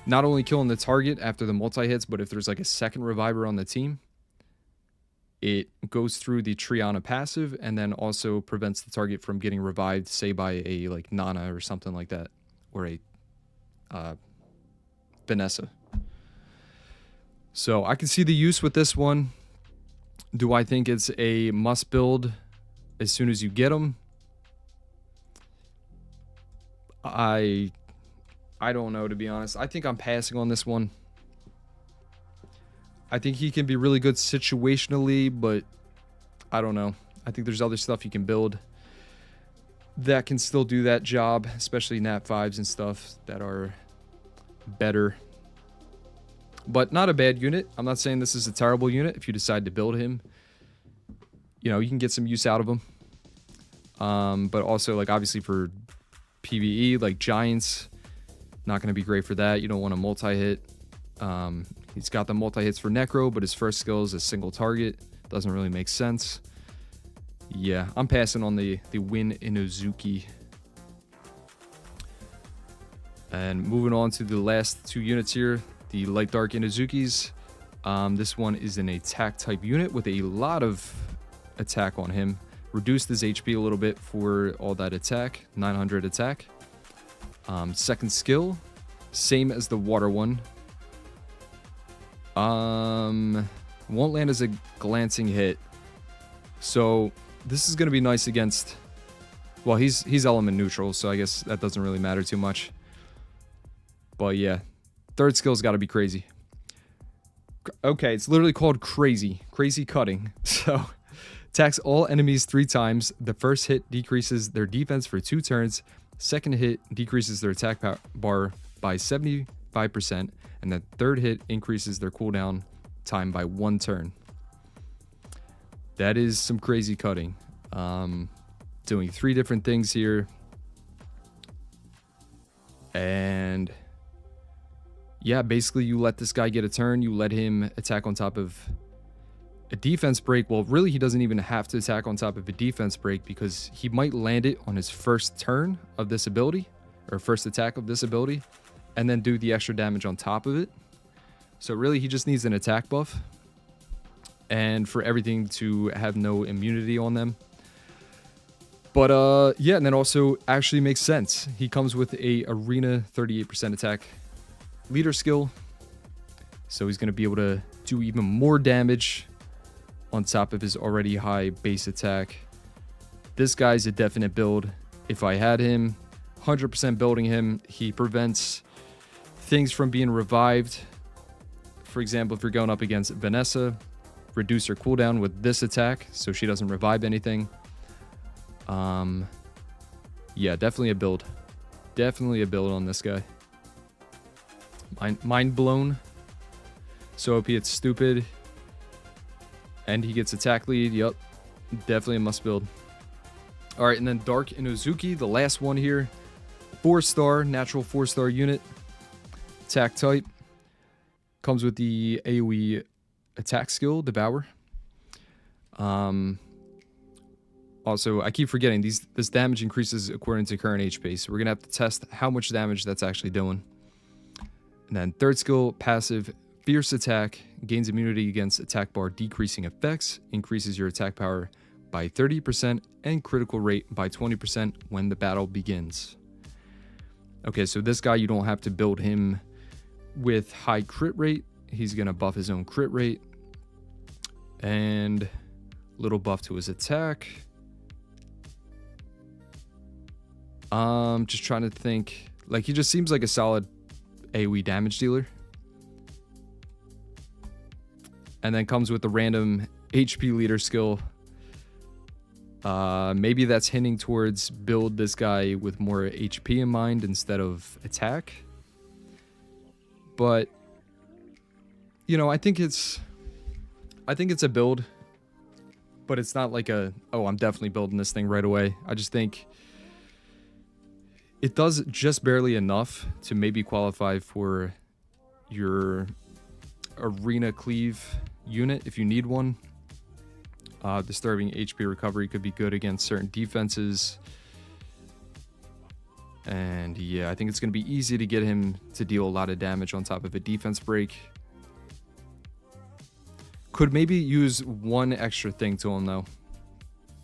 not only killing the target after the multi-hits, but if there's like a second reviver on the team, it goes through the Triana passive and then also prevents the target from getting revived, say by a like Nana or something like that, or a Vanessa. So I can see the use with this one. Do I think it's a must build as soon as you get them? I don't know, to be honest. I think I'm passing on this one. I think he can be really good situationally, but I don't know. I think there's other stuff you can build that can still do that job, especially Nat 5s and stuff that are better. But not a bad unit. I'm not saying this is a terrible unit. If you decide to build him, you know, you can get some use out of him. But also, like, obviously for PvE, like giants, not going to be great for that. You don't want a multi-hit. He's got the multi-hits for Necro, but his first skill is a single target. Doesn't really make sense. Yeah, I'm passing on the Win Inosuke. And moving on to the last two units here, the Light Dark Inozukis. This one is an attack type unit with a lot of attack on him. Reduced his HP a little bit for all that attack, 900 attack. Second skill, same as the water one. Won't land as a glancing hit. So this is going to be nice against, well, he's element neutral, so I guess that doesn't really matter too much. But yeah, third skill's got to be crazy. Okay, it's literally called crazy cutting. So attacks all enemies 3 times. The first hit decreases their defense for 2 turns. Second hit decreases their attack bar by 75%. And the third hit increases their cooldown time by 1 turn. That is some crazy cutting. Doing 3 different things here. And yeah, basically you let this guy get a turn. You let him attack on top of a defense break. Well, really, he doesn't even have to attack on top of a defense break because he might land it on his first turn of this ability, or first attack of this ability, and then do the extra damage on top of it. So really, he just needs an attack buff and for everything to have no immunity on them. But yeah, and then also actually makes sense. He comes with a arena 38% attack leader skill, so he's going to be able to do even more damage on top of his already high base attack. This guy's a definite build. If I had him, 100% building him. He prevents things from being revived. For example, if you're going up against Vanessa, reduce her cooldown with this attack so she doesn't revive anything. Yeah, definitely a build. Definitely a build on this guy. Mind blown. So OP, it's stupid. And he gets attack lead. Yup. Definitely a must build. Alright, and then Dark Inosuke, the last one here. 4-star, natural 4-star unit. Attack type. Comes with the AoE attack skill, Devour. Also, I keep forgetting, this damage increases according to current HP. So we're going to have to test how much damage that's actually doing. And then third skill, passive, fierce attack, gains immunity against attack bar decreasing effects, increases your attack power by 30% and critical rate by 20% when the battle begins. Okay, so this guy, you don't have to build him with high crit rate. He's going to buff his own crit rate. And little buff to his attack. Just trying to think. Like, he just seems like a solid AoE damage dealer. And then comes with the random HP leader skill. Maybe that's hinting towards build this guy with more HP in mind instead of attack. But, you know, I think it's a build. But it's not like a, oh, I'm definitely building this thing right away. I just think it does just barely enough to maybe qualify for your arena cleave unit if you need one. Disturbing HP recovery could be good against certain defenses. And yeah, I think it's going to be easy to get him to deal a lot of damage on top of a defense break. Could maybe use one extra thing to him though.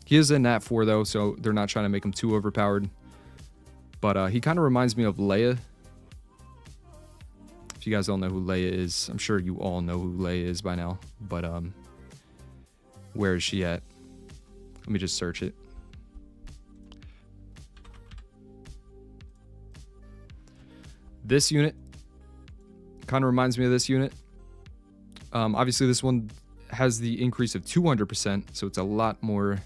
He is a Nat 4 though, so they're not trying to make him too overpowered. But he kind of reminds me of Leia. If you guys don't know who Leia is, I'm sure you all know who Leia is by now. But where is she at? Let me just search it. This unit kind of reminds me of this unit. Obviously, this one has the increase of 200%, so it's a lot more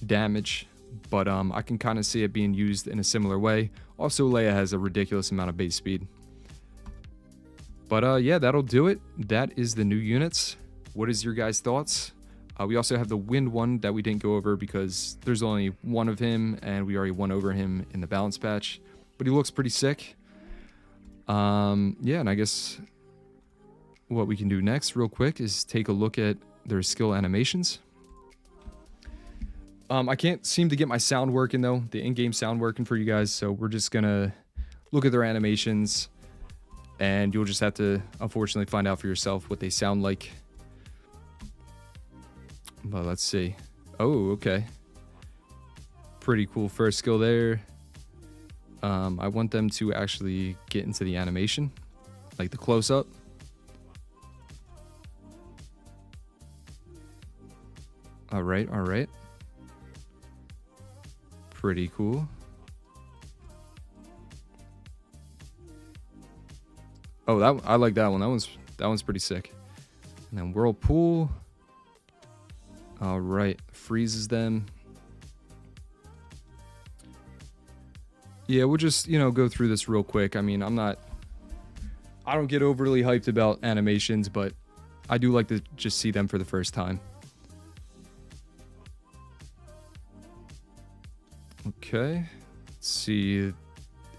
damage. But I can kind of see it being used in a similar way. Also, Leia has a ridiculous amount of base speed. But yeah, that'll do it. That is the new units. What is your guys' thoughts? We also have the wind one that we didn't go over because there's only one of him and we already won over him in the balance patch. But he looks pretty sick. Yeah, and I guess what we can do next real quick is take a look at their skill animations. I can't seem to get my sound working though, the in-game sound working for you guys, so we're just gonna look at their animations and you'll just have to unfortunately find out for yourself what they sound like. But let's see. Oh, okay. Pretty cool first skill there. I want them to actually get into the animation, like the close-up. All right, all right. Pretty cool. Oh, I like that one. That one's pretty sick. And then whirlpool. All right, freezes them. Yeah, we'll just, go through this real quick. I mean, I don't get overly hyped about animations, but I do like to just see them for the first time. Okay, let's see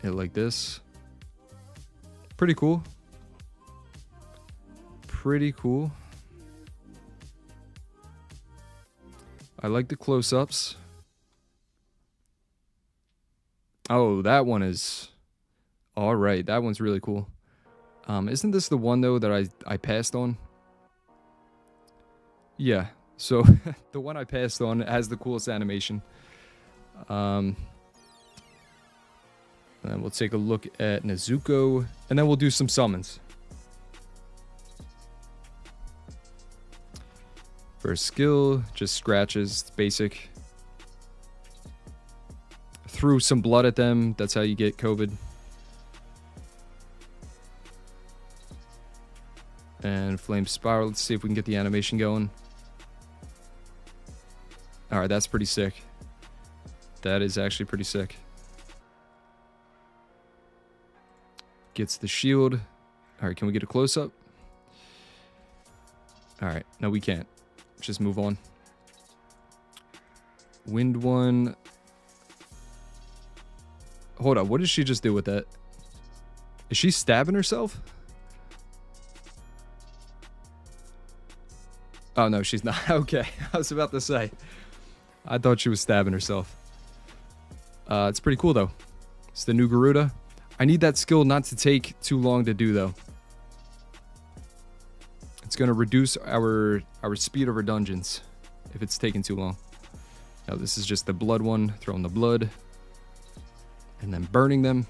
it like this. Pretty cool. Pretty cool. I like the close-ups. Oh, that one is... All right, that one's really cool. Isn't this the one, though, that I passed on? Yeah, so the one I passed on has the coolest animation. And then we'll take a look at Nezuko, and then we'll do some summons. First skill, just scratches, it's basic. Threw some blood at them, that's how you get COVID. And flame spiral, let's see if we can get the animation going. Alright, that's pretty sick. That is actually pretty sick. Gets the shield. Alright, can we get a close-up? Alright, no we can't. Just move on. Wind one. Hold on, what did she just do with that? Is she stabbing herself? Oh no, she's not. Okay, I was about to say. I thought she was stabbing herself. It's pretty cool though. It's the new Garuda. I need that skill not to take too long to do though. It's gonna reduce our speed over dungeons if it's taking too long. Now this is just the blood one, throwing the blood. And then burning them.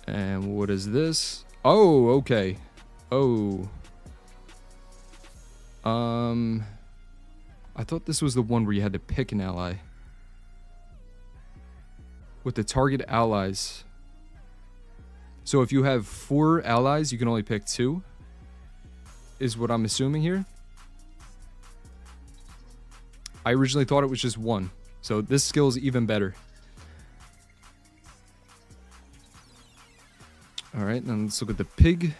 And what is this? Oh, okay. Oh. I thought this was the one where you had to pick an ally. With the target allies. So if you have 4 allies, you can only pick 2. Is what I'm assuming here. I originally thought it was just 1. So this skill is even better. Alright, now let's look at the pig.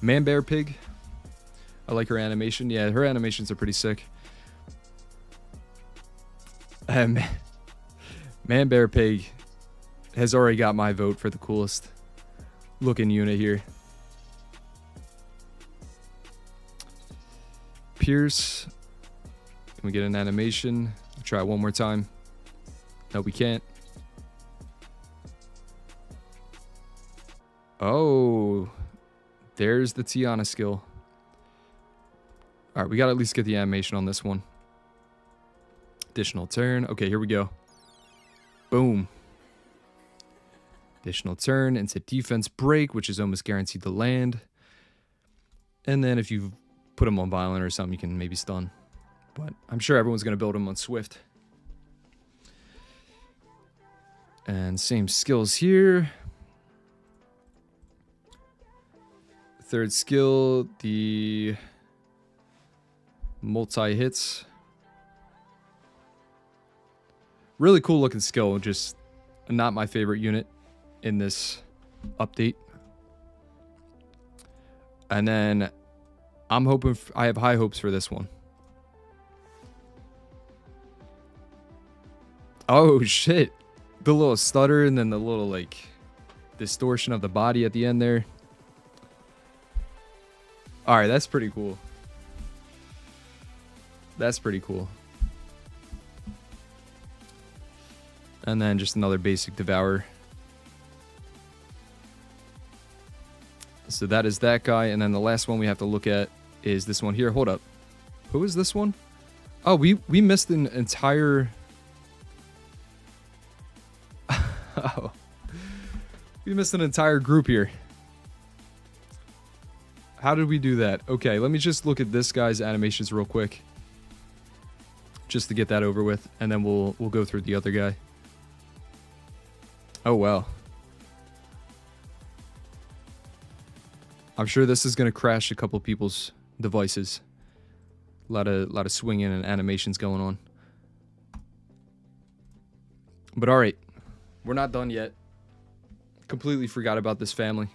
Man-bear pig. I like her animation. Yeah, her animations are pretty sick. Man-bear pig has already got my vote for the coolest looking unit here. Pierce. Can we get an animation? I'll try it one more time. No, we can't. Oh, there's the Tiana skill. All right, we got to at least get the animation on this one. Additional turn. Okay, here we go. Boom. Additional turn into defense break, which is almost guaranteed to land. And then if you put him on violent or something, you can maybe stun. But I'm sure everyone's going to build him on swift. And same skills here. Third skill, the multi-hits. Really cool looking skill, just not my favorite unit in this update. And then I'm hoping I have high hopes for this one. Oh shit. The little stutter and then the little like distortion of the body at the end there. All right, that's pretty cool. That's pretty cool. And then just another basic Devour. So that is that guy. And then the last one we have to look at is this one here. Hold up. Who is this one? Oh, we missed an entire... Oh. We missed an entire group here. How did we do that? Okay, let me just look at this guy's animations real quick. Just to get that over with. And then we'll go through the other guy. Oh, wow. I'm sure this is going to crash a couple people's devices. A lot of swinging and animations going on. But all right. We're not done yet. Completely forgot about this family.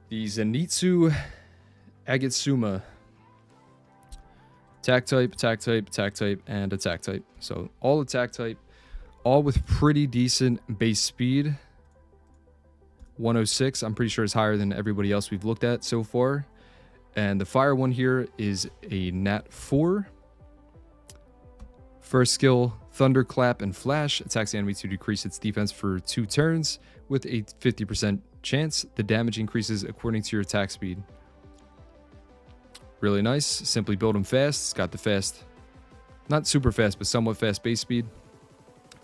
The Zenitsu Agatsuma. Attack type, attack type, attack type, and attack type. So all attack type. All with pretty decent base speed. 106. I'm pretty sure it's higher than everybody else we've looked at so far. And the fire one here is a Nat 4. First skill, Thunderclap and Flash. Attacks the enemy to decrease its defense for 2 turns with a 50% chance. The damage increases according to your attack speed. Really nice. Simply build them fast. It's got the fast, not super fast, but somewhat fast base speed.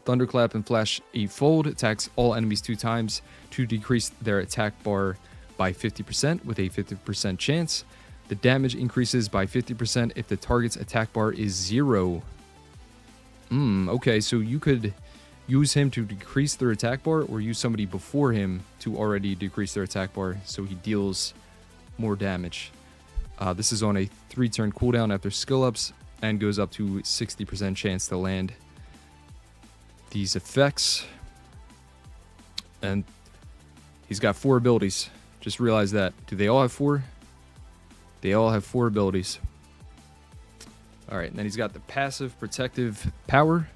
Thunderclap and Flash 8-fold. Attacks all enemies 2 times to decrease their attack bar by 50% with a 50% chance. The damage increases by 50% if the target's attack bar is 0. Okay, so you could use him to decrease their attack bar or use somebody before him to already decrease their attack bar so he deals more damage. This is on a 3-turn cooldown after skill ups and goes up to 60% chance to land these effects. And he's got 4 abilities. Just realize that. Do they all have 4? They all have 4 abilities. Alright, and then he's got the passive protective power.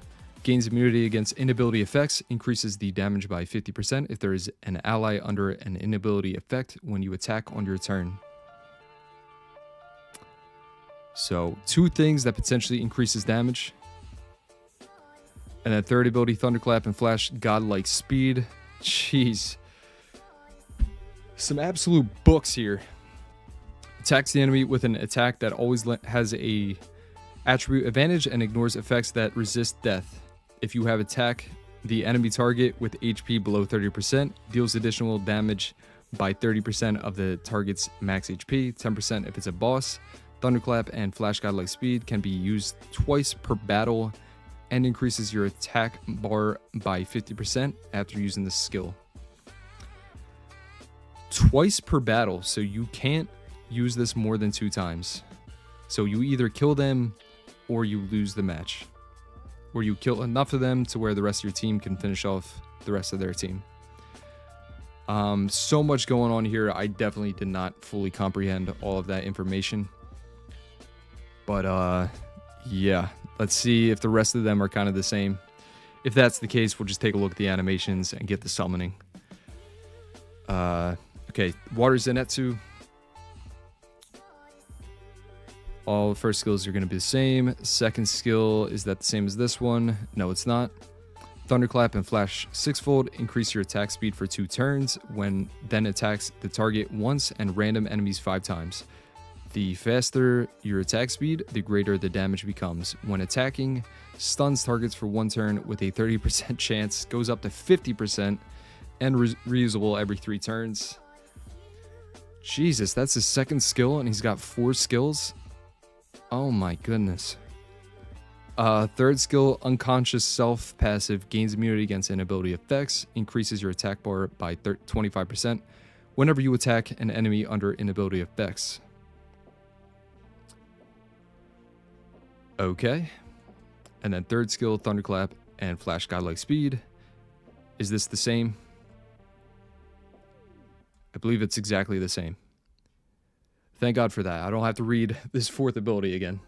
Gains immunity against inability effects. Increases the damage by 50% if there is an ally under an inability effect when you attack on your turn. So, 2 things that potentially increases damage. And then third ability, Thunderclap and Flash, godlike speed. Jeez. Some absolute books here. Attacks the enemy with an attack that always has a attribute advantage and ignores effects that resist death. If you have attack the enemy target with HP below 30%, deals additional damage by 30% of the target's max HP, 10% if it's a boss. Thunderclap and Flash godlike speed can be used twice per battle and increases your attack bar by 50% after using this skill. Twice per battle, so you can't use this more than 2 times. So you either kill them or you lose the match. Or you kill enough of them to where the rest of your team can finish off the rest of their team. So much going on here. I definitely did not fully comprehend all of that information. But yeah, let's see if the rest of them are kind of the same. If that's the case, we'll just take a look at the animations and get the summoning. Okay, Water Zenitsu. All first skills are going to be the same. Second skill, is that the same as this one? No, it's not. Thunderclap and Flash 6-fold. Increase your attack speed for 2 turns, when then attacks the target once and random enemies 5 times. The faster your attack speed, the greater the damage becomes. When attacking, stuns targets for 1 turn with a 30% chance, goes up to 50%, and reusable every 3 turns. Jesus, that's his second skill, and he's got 4 skills? Oh my goodness. Third skill, Unconscious Self passive, gains immunity against inability effects, increases your attack bar by 25% whenever you attack an enemy under inability effects. Okay. And then third skill, Thunderclap and Flash godlike speed. Is this the same? I believe it's exactly the same. Thank God for that. I don't have to read this fourth ability again.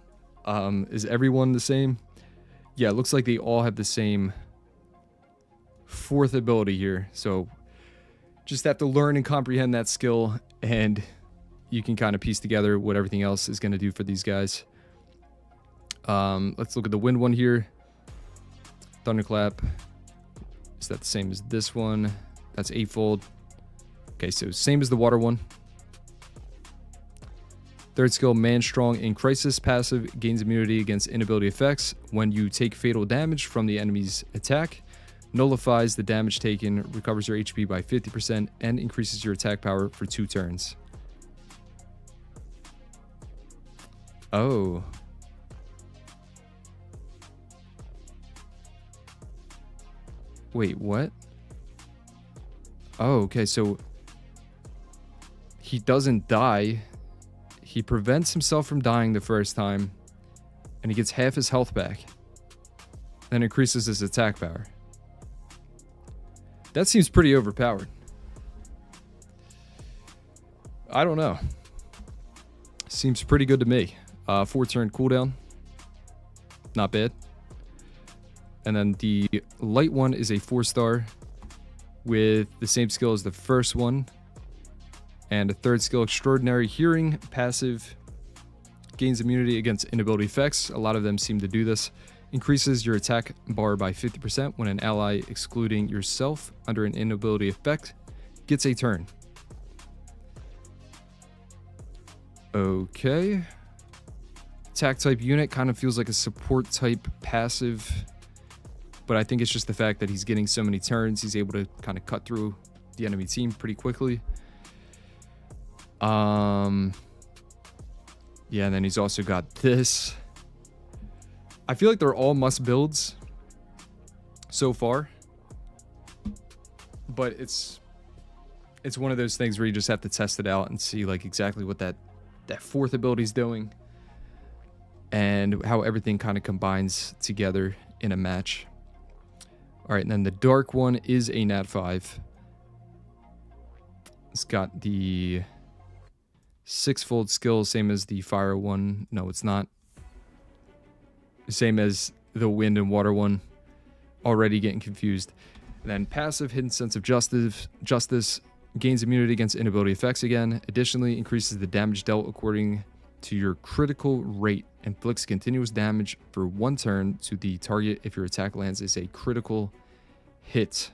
Is everyone the same? Yeah, it looks like they all have the same fourth ability here. So just have to learn and comprehend that skill, and you can kind of piece together what everything else is going to do for these guys. Let's look at the wind one here. Thunderclap. Is that the same as this one? That's eightfold. Okay, so same as the water one. Third skill, Man Strong in Crisis. Passive, gains immunity against inability effects. When you take fatal damage from the enemy's attack, nullifies the damage taken, recovers your HP by 50%, and increases your attack power for 2 turns. Oh. Wait, what? Oh, okay, so he doesn't die. He prevents himself from dying the first time, and he gets half his health back. Then increases his attack power. That seems pretty overpowered. I don't know. Seems pretty good to me. 4-turn cooldown. Not bad. And then the light one is a 4-star with the same skill as the first one. And a third skill, Extraordinary Hearing. Passive, gains immunity against inability effects. A lot of them seem to do this. Increases your attack bar by 50% when an ally excluding yourself under an inability effect gets a turn. Okay. Attack type unit kind of feels like a support type passive, but I think it's just the fact that he's getting so many turns, he's able to kind of cut through the enemy team pretty quickly. Yeah, and then he's also got this. I feel like they're all must builds so far, but it's one of those things where you just have to test it out and see like exactly what that fourth ability is doing and how everything kind of combines together in a match. All right, and then the dark one is a Nat 5. It's got the 6-fold skill, same as the fire one. No, it's not. Same as the wind and water one. Already getting confused. And then passive, Hidden Sense of Justice. Gains immunity against inability effects again. Additionally, increases the damage dealt according to your critical rate. Inflicts continuous damage for 1 turn to the target if your attack lands as a critical hit.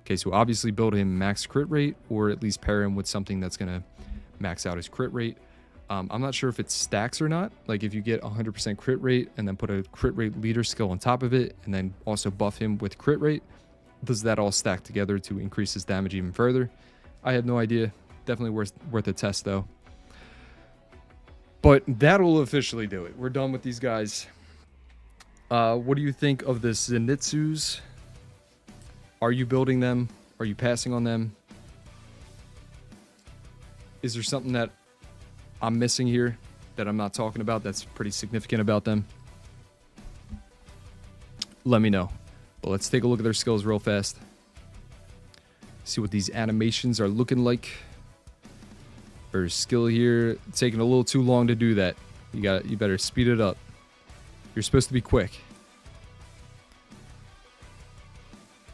Okay, so obviously build him max crit rate, or at least pair him with something that's going to max out his crit rate. I'm not sure if it stacks or not. Like if you get 100% crit rate and then put a crit rate leader skill on top of it and then also buff him with crit rate, does that all stack together to increase his damage even further? I have no idea. Definitely worth a test though. But that'll officially do it. We're done with these guys. What do you think of the Zenitsus? Are you building them? Are you passing on them? Is there something that I'm missing here that I'm not talking about that's pretty significant about them? Let me know. But let's take a look at their skills real fast. See what these animations are looking like. There's skill here. Taking a little too long to do that. You better speed it up. You're supposed to be quick.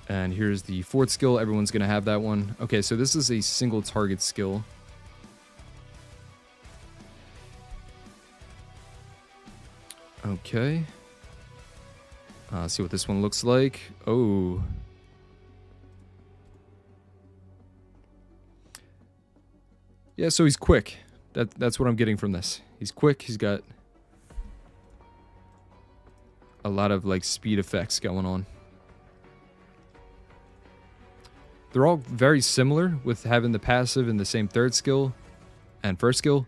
And here's the 4th skill. Everyone's going to have that one. Okay, so this is a single target skill. Okay. See what this one looks like. Oh. Yeah, so he's quick. That's what I'm getting from this. He's quick. He's got a lot of like speed effects going on. They're all very similar with having the passive and the same 3rd skill and 1st skill.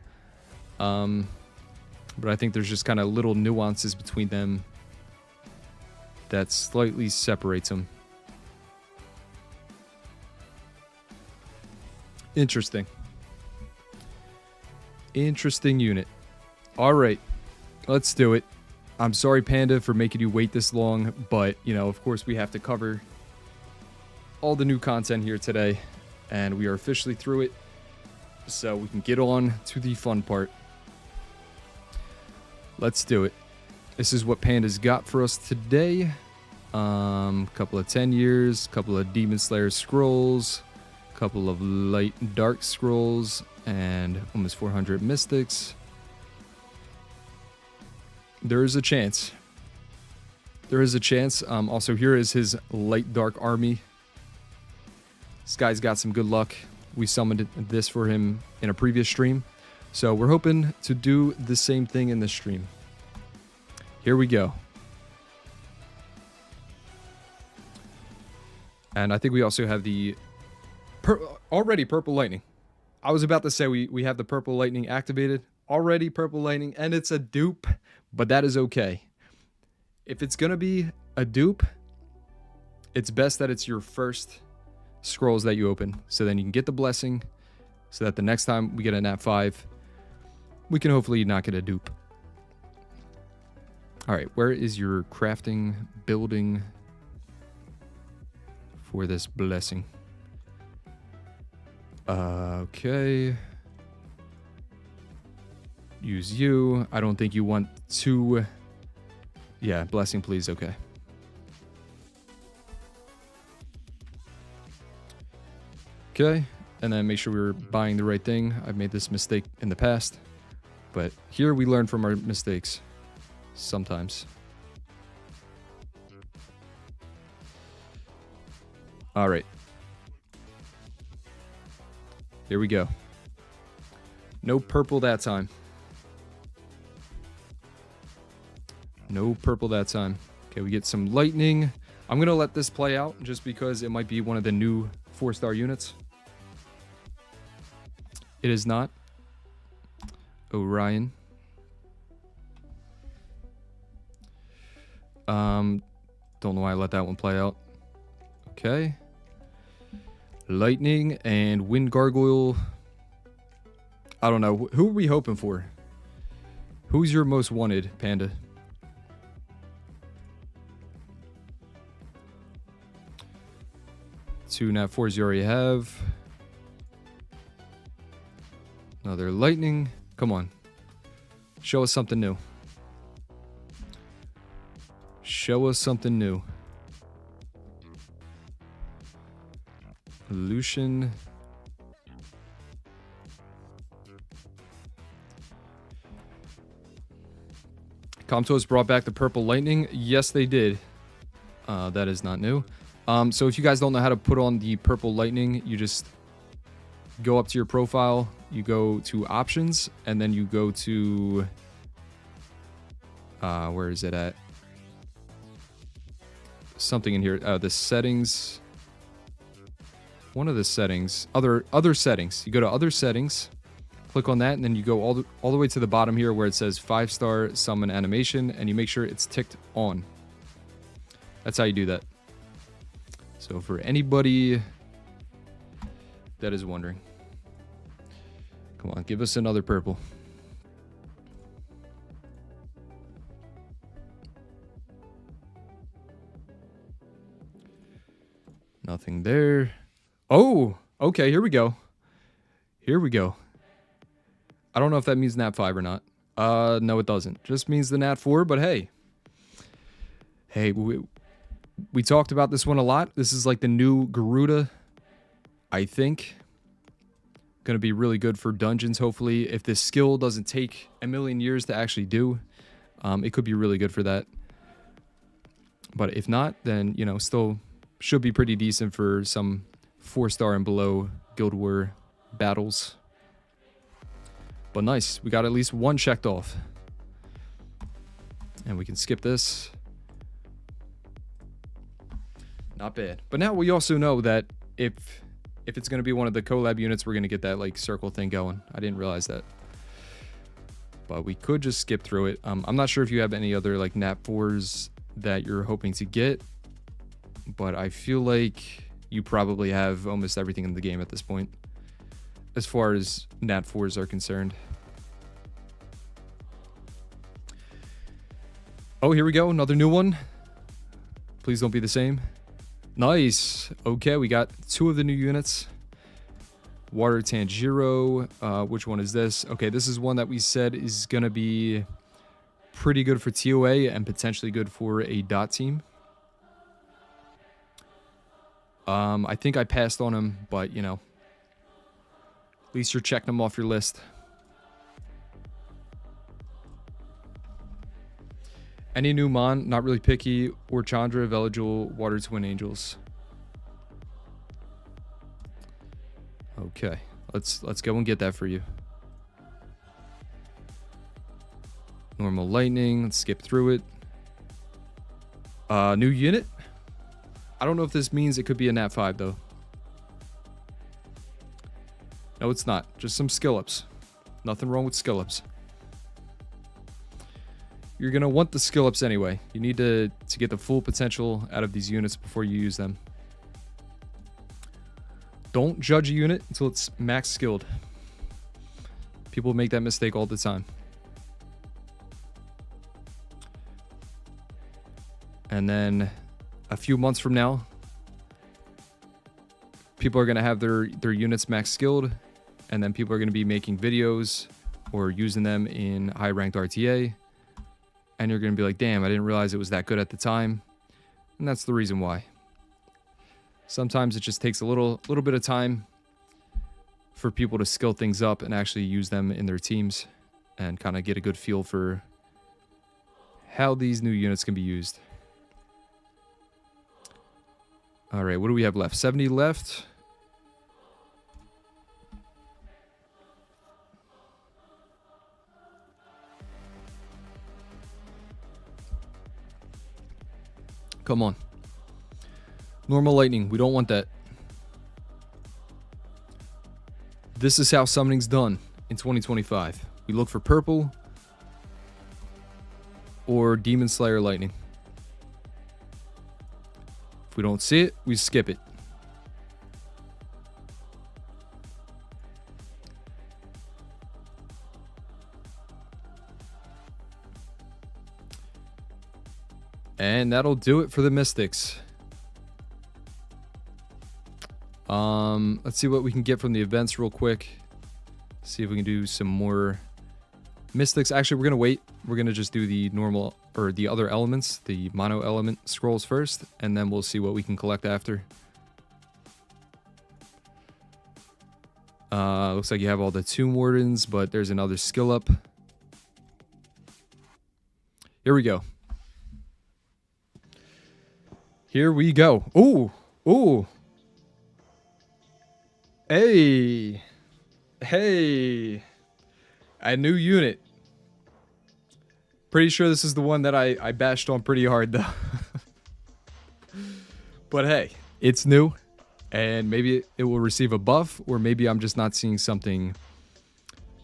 But I think there's just kind of little nuances between them that slightly separates them. Interesting. Interesting unit. All right, let's do it. I'm sorry, Panda, for making you wait this long, but, you know, of course we have to cover all the new content here today, and we are officially through it. so we can get on to the fun part. Let's do it. This is what Panda's got for us today. Couple of 10 years, couple of Demon Slayer scrolls, couple of light and dark scrolls, and almost 400 mystics. There is a chance. There is a chance. Also, here is his light dark army. This guy's got some good luck. We summoned this for him in a previous stream. So we're hoping to do the same thing in this stream. Here we go. And I think we also have the already purple lightning. I was about to say we have the purple lightning activated. Already purple lightning, and it's a dupe, but that is okay. If it's going to be a dupe, it's best that it's your first scrolls that you open. So then you can get the blessing, so that the next time we get a nat 5, we can hopefully not get a dupe. All right, where is your crafting building for this blessing? Okay. Use you. I don't think you want to. Yeah, blessing, please. Okay. Okay, and then make sure we're buying the right thing. I've made this mistake in the past, but here we learn from our mistakes sometimes. All right. Here we go. No purple that time. No purple that time. Okay, we get some lightning. I'm going to let this play out just because it might be one of the new 4-star units. It is not. Orion. Don't know why I let that one play out. Okay. Lightning and wind gargoyle. I don't know. Who are we hoping for? Who's your most wanted, Panda? Two nat 4s you already have. Another lightning. Come on. Show us something new. Show us something new. Lucian. Comtos brought back the purple lightning. Yes, they did. That is not new. So if you guys don't know how to put on the purple lightning, you just go up to your profile, you go to options, and then you go to where is it at? Something in here. The settings. One of the settings. Other settings. You go to other settings, click on that, and then you go all the way to the bottom here where it says 5-star summon animation, and you make sure it's ticked on. That's how you do that. So for anybody that is wondering. Come on, give us another purple. Nothing there. Oh, okay, here we go. Here we go. I don't know if that means nat 5 or not. No, it doesn't. Just means the nat 4, but hey. Hey, we talked about this one a lot. This is like the new Garuda, I think. Going to be really good for dungeons, hopefully. If this skill doesn't take a million years to actually do, it could be really good for that. But if not, then, you know, still should be pretty decent for some 4-star and below Guild War battles. But nice. We got at least one checked off. And we can skip this. Not bad. But now we also know that if it's going to be one of the collab units, we're going to get that like circle thing going. I didn't realize that. But we could just skip through it. I'm not sure if you have any other like nat 4s that you're hoping to get. But I feel like you probably have almost everything in the game at this point, as far as nat 4s are concerned. Oh, here we go. Another new one. Please don't be the same. Nice. Okay, we got 2 of the new units. Water Tanjiro. Which one is this? Okay, this is one that we said is going to be pretty good for TOA and potentially good for a dot team. I think I passed on him, but, you know, at least you're checking them off your list. Any new Mon, not really picky, or Chandra, Veligil, Water Twin Angels. Okay, let's go and get that for you. Normal Lightning, let's skip through it. New unit. I don't know if this means it could be a Nat 5 though. No, it's not. Just some skill ups. Nothing wrong with skill ups. You're going to want the skill ups anyway. You need to get the full potential out of these units before you use them. Don't judge a unit until it's max skilled. People make that mistake all the time. And then a few months from now, people are going to have their units max skilled, and then people are going to be making videos or using them in high ranked RTA, and you're going to be like, damn, I didn't realize it was that good at the time. And that's the reason why. Sometimes it just takes a little bit of time for people to skill things up and actually use them in their teams and kind of get a good feel for how these new units can be used. All right, what do we have left? 70 left. Come on. Normal Lightning, we don't want that. This is how summoning's done in 2025. We look for purple or Demon Slayer Lightning. If we don't see it, we skip it. And that'll do it for the Mystics. Let's see what we can get from the events real quick. See if we can do some more Mystics. Actually, we're going to wait. We're going to just do the normal, or the other elements, the mono element scrolls first, and then we'll see what we can collect after. Looks like you have all the Tomb Wardens, but there's another skill up. Here we go. Here we go. Ooh, ooh. Hey. Hey. A new unit. Pretty sure this is the one that I bashed on pretty hard, though. But hey, it's new. And maybe it will receive a buff, or maybe I'm just not seeing something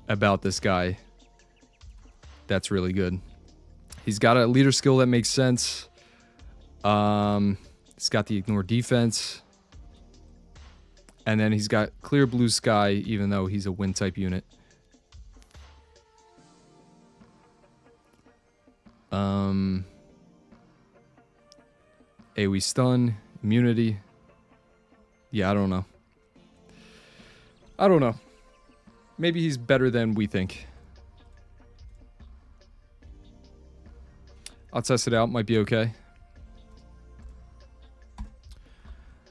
about this guy that's really good. He's got a leader skill that makes sense. He's got the ignore defense. And then he's got clear blue sky, even though he's a wind type unit. AoE stun, immunity. Yeah, I don't know. I don't know. Maybe he's better than we think. I'll test it out. Might be okay.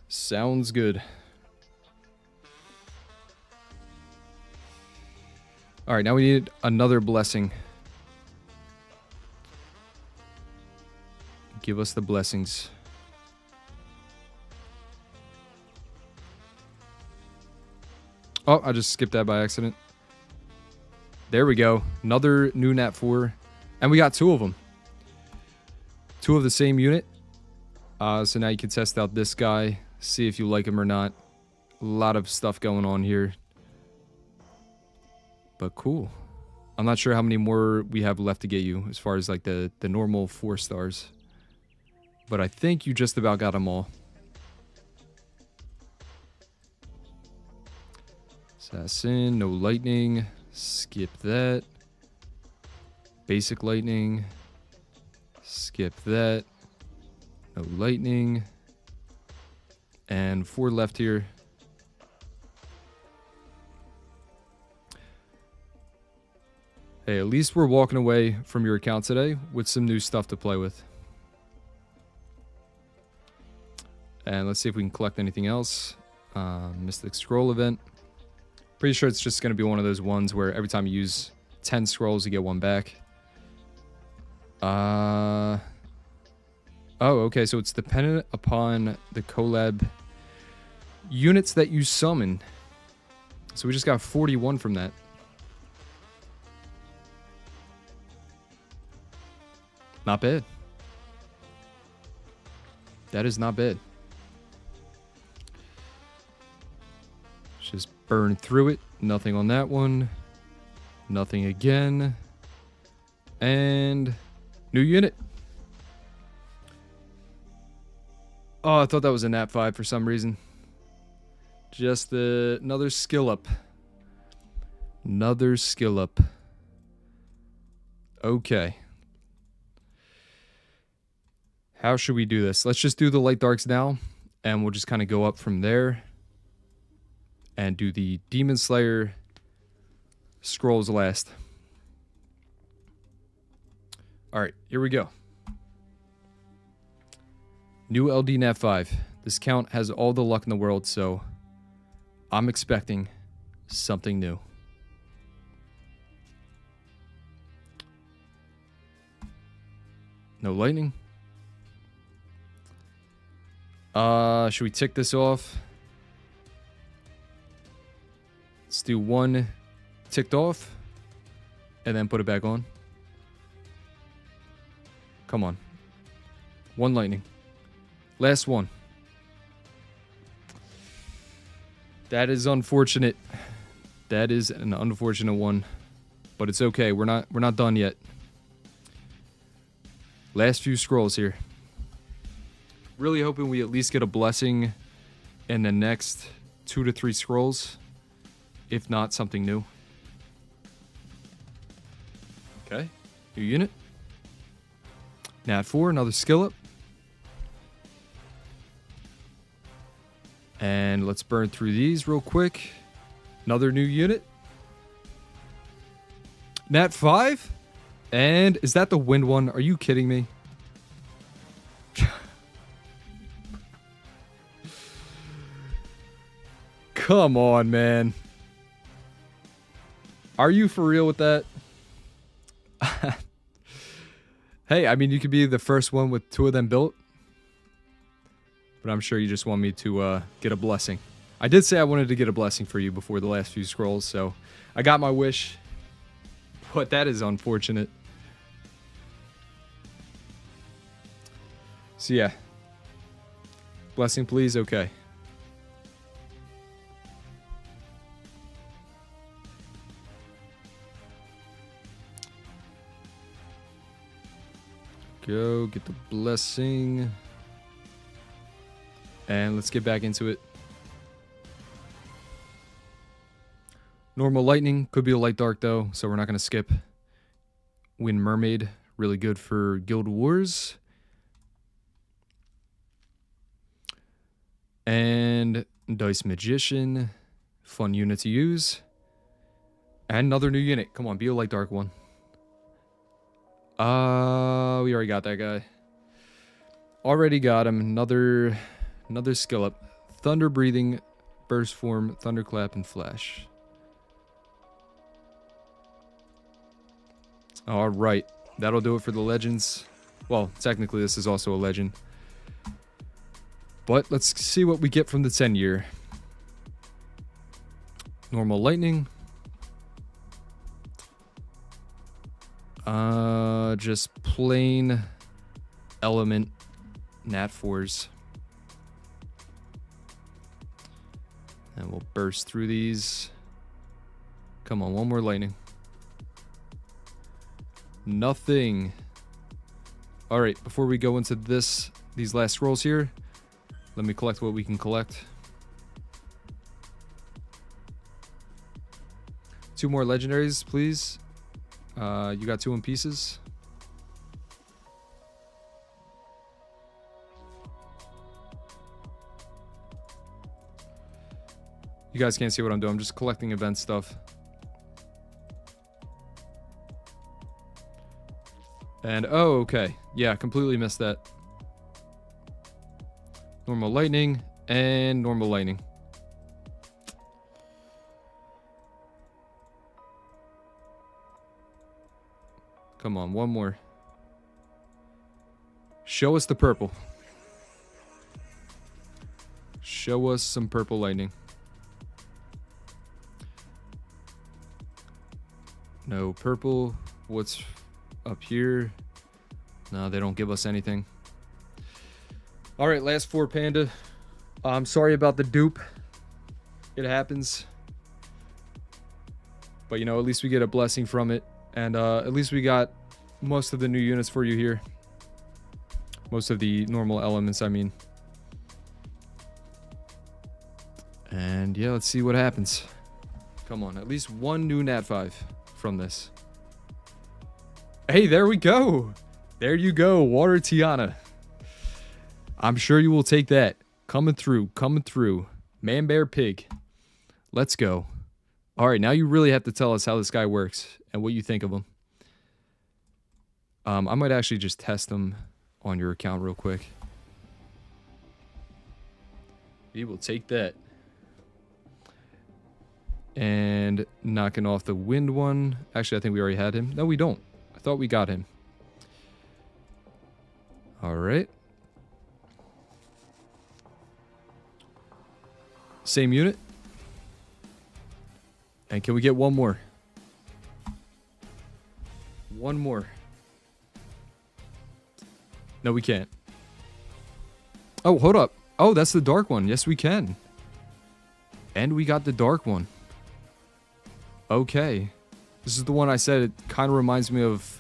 Sounds good. All right, now we need another blessing. Give us the blessings. Oh, I just skipped that by accident. There we go. Another new Nat 4. And we got two of them. Two of the same unit. So now you can test out this guy. See if you like him or not. A lot of stuff going on here. But cool. I'm not sure how many more we have left to get you as far as like the normal 4 stars. But I think you just about got them all. Assassin, no lightning. Skip that. Basic lightning. Skip that. No lightning. And 4 left here. Hey, at least we're walking away from your account today with some new stuff to play with. And let's see if we can collect anything else. Mystic Scroll event. Pretty sure it's just going to be one of those ones where every time you use 10 scrolls, you get one back. Oh, okay. So it's dependent upon the collab units that you summon. So we just got 41 from that. Not bad. That is not bad. Let's just burn through it. Nothing on that one. Nothing again. And new unit. Oh, I thought that was a nat 5 for some reason. Just another skill up. Another skill up. Okay. How should we do this? Let's just do the light darks now, and we'll just kind of go up from there and do the Demon Slayer scrolls last. All right, here we go. New LD Nat 5. This count has all the luck in the world, so I'm expecting something new. No lightning. Should we tick this off? Let's do one ticked off and then put it back on. Come on. One lightning. Last one. That is unfortunate. That is an unfortunate one. But it's okay. We're not done yet. Last few scrolls here. Really hoping we at least get a blessing in the next 2 to 3 scrolls. If not, something new. Okay. New unit. Nat 4, another skill up. And let's burn through these real quick. Another new unit. Nat 5? And is that the wind one? Are you kidding me? Come on, man. Are you for real with that? Hey, I mean, you could be the first one with 2 of them built. But I'm sure you just want me to get a blessing. I did say I wanted to get a blessing for you before the last few scrolls, so I got my wish. But that is unfortunate. So yeah. Blessing, please. Okay. Go get the blessing. And let's get back into it. Normal lightning. Could be a light dark though, so we're not going to skip. Wind Mermaid. Really good for Guild Wars. And Dice Magician. Fun unit to use. And another new unit. Come on, be a light dark one. We already got that guy. Already got him. Another skill up. Thunder Breathing, Burst Form, Thunderclap, and Flash. Alright. That'll do it for the legends. Well, technically this is also a legend. But let's see what we get from the 10-year. Normal lightning. Just plain element nat 4s. And we'll burst through these. Come on, one more lightning. Nothing. All right, before we go into these last scrolls here, let me collect what we can collect. 2 more legendaries, please. You got 2 in pieces. You guys can't see what I'm doing. I'm just collecting event stuff. And, oh, okay. Yeah, completely missed that. Normal lightning and normal lightning. Come on, one more. Show us the purple. Show us some purple lightning. No purple. What's up here? No, they don't give us anything. All right, last 4, Panda. I'm sorry about the dupe. It happens. But, you know, at least we get a blessing from it. And at least we got most of the new units for you here. Most of the normal elements, I mean. And yeah, let's see what happens. Come on, at least one new Nat 5 from this. Hey, there we go. There you go, Water Tiana. I'm sure you will take that. Coming through, coming through. Man, bear, pig. Let's go. All right, now you really have to tell us how this guy works and what you think of him. I might actually just test him on your account real quick. We will take that. And knocking off the wind one. Actually, I think we already had him. No, we don't. I thought we got him. All right. Same unit. And can we get one more? One more. No, we can't. Oh, hold up. Oh, that's the dark one. Yes, we can. And we got the dark one. Okay. This is the one I said it kind of reminds me of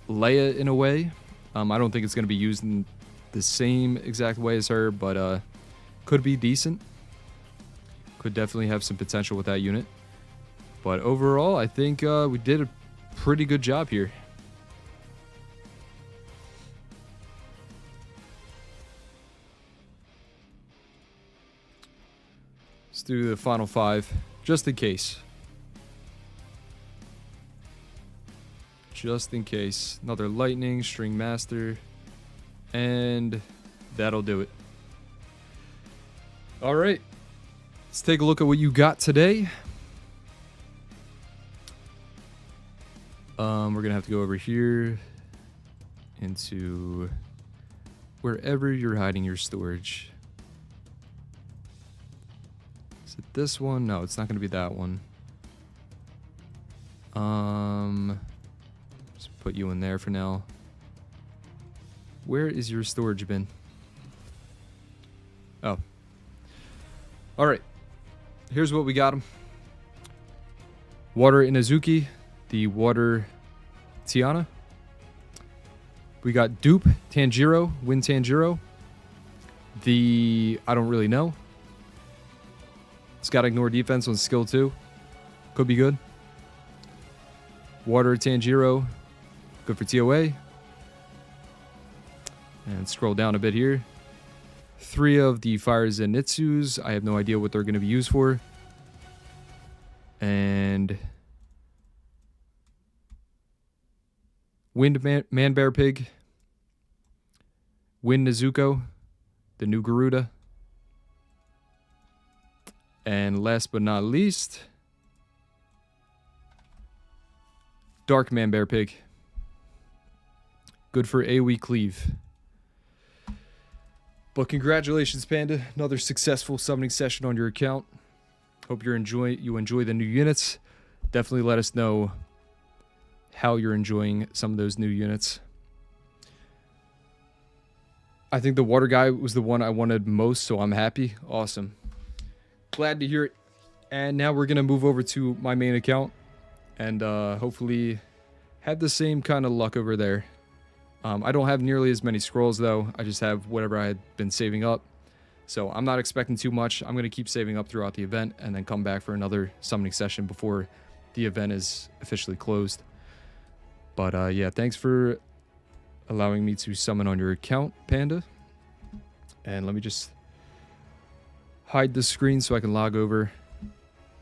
Leia in a way. I don't think it's going to be used in the same exact way as her, but could be decent. Could definitely have some potential with that unit. But overall, I think we did a pretty good job here. Let's do the final 5, just in case. Just in case. Another lightning, string master, and that'll do it. All right. Let's take a look at what you got today. We're gonna have to go over here into wherever you're hiding your storage. Is it this one? No, it's not gonna be that one. Just put you in there for now. Where is your storage bin? Oh. All right. Here's what we got him. Water Inosuke, the Water Tiana. We got Dupe Tanjiro, Wind Tanjiro. The I don't really know. It's got ignore defense on skill 2. Could be good. Water Tanjiro, good for TOA. And scroll down a bit here. 3 of the Fire Zenitsus. I have no idea what they're going to be used for. And Wind Man Bear Pig. Wind Nezuko, the new Garuda. And last but not least, Dark Man Bear Pig. Good for AoE cleave. But congratulations, Panda. Another successful summoning session on your account. Hope you enjoy the new units. Definitely let us know how you're enjoying some of those new units. I think the water guy was the one I wanted most, so I'm happy. Awesome. Glad to hear it. And now we're going to move over to my main account and hopefully have the same kind of luck over there. I don't have nearly as many scrolls, though. I just have whatever I had been saving up. So I'm not expecting too much. I'm going to keep saving up throughout the event and then come back for another summoning session before the event is officially closed. But yeah, thanks for allowing me to summon on your account, Panda. And let me just hide the screen so I can log over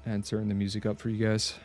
and turn the music up for you guys.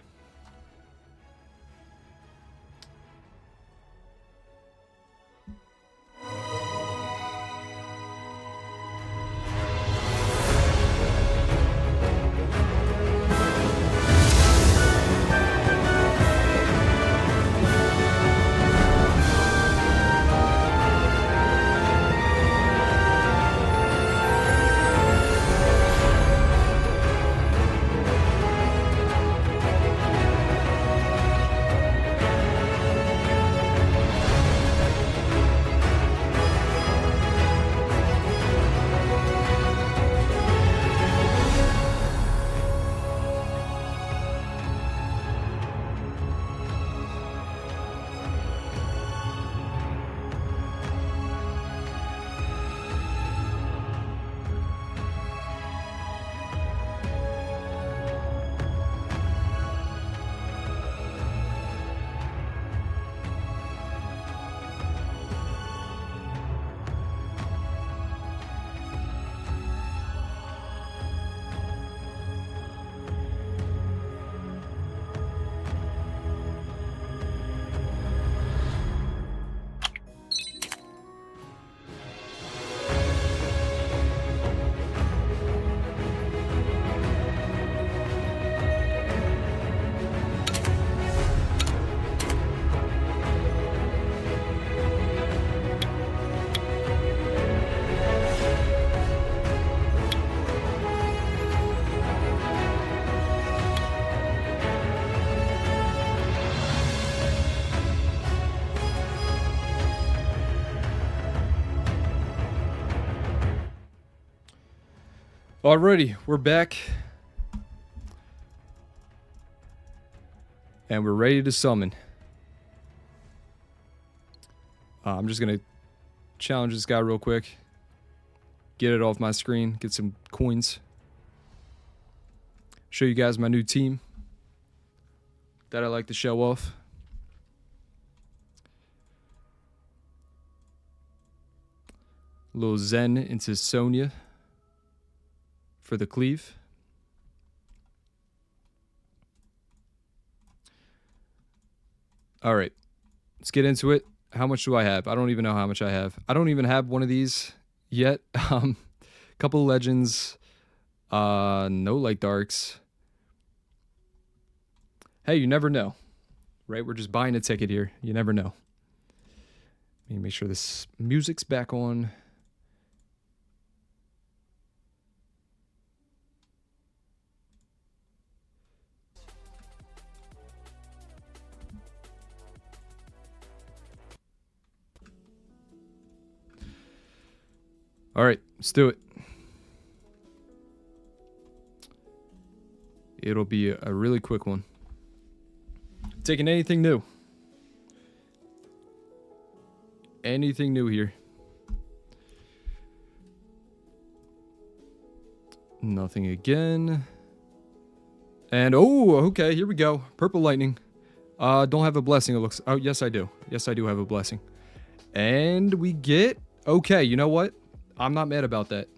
Alrighty, we're back. And we're ready to summon. I'm just going to challenge this guy real quick. Get it off my screen. Get some coins. Show you guys my new team that I like to show off. A little Zen into Sonya for the cleave. All right, let's get into it. How much do I have? I don't even know how much I have. I don't even have one of these yet. Couple legends. No light darks. Hey, you never know, right? We're just buying a ticket here. You never know. Let me make sure this music's back on. All right, let's do it. It'll be a really quick one. Taking anything new. Anything new here. Nothing again. And, oh, okay, here we go. Purple lightning. Don't have a blessing, it looks... Oh, yes, I do. Yes, I do have a blessing. And we get... Okay, you know what? I'm not mad about that.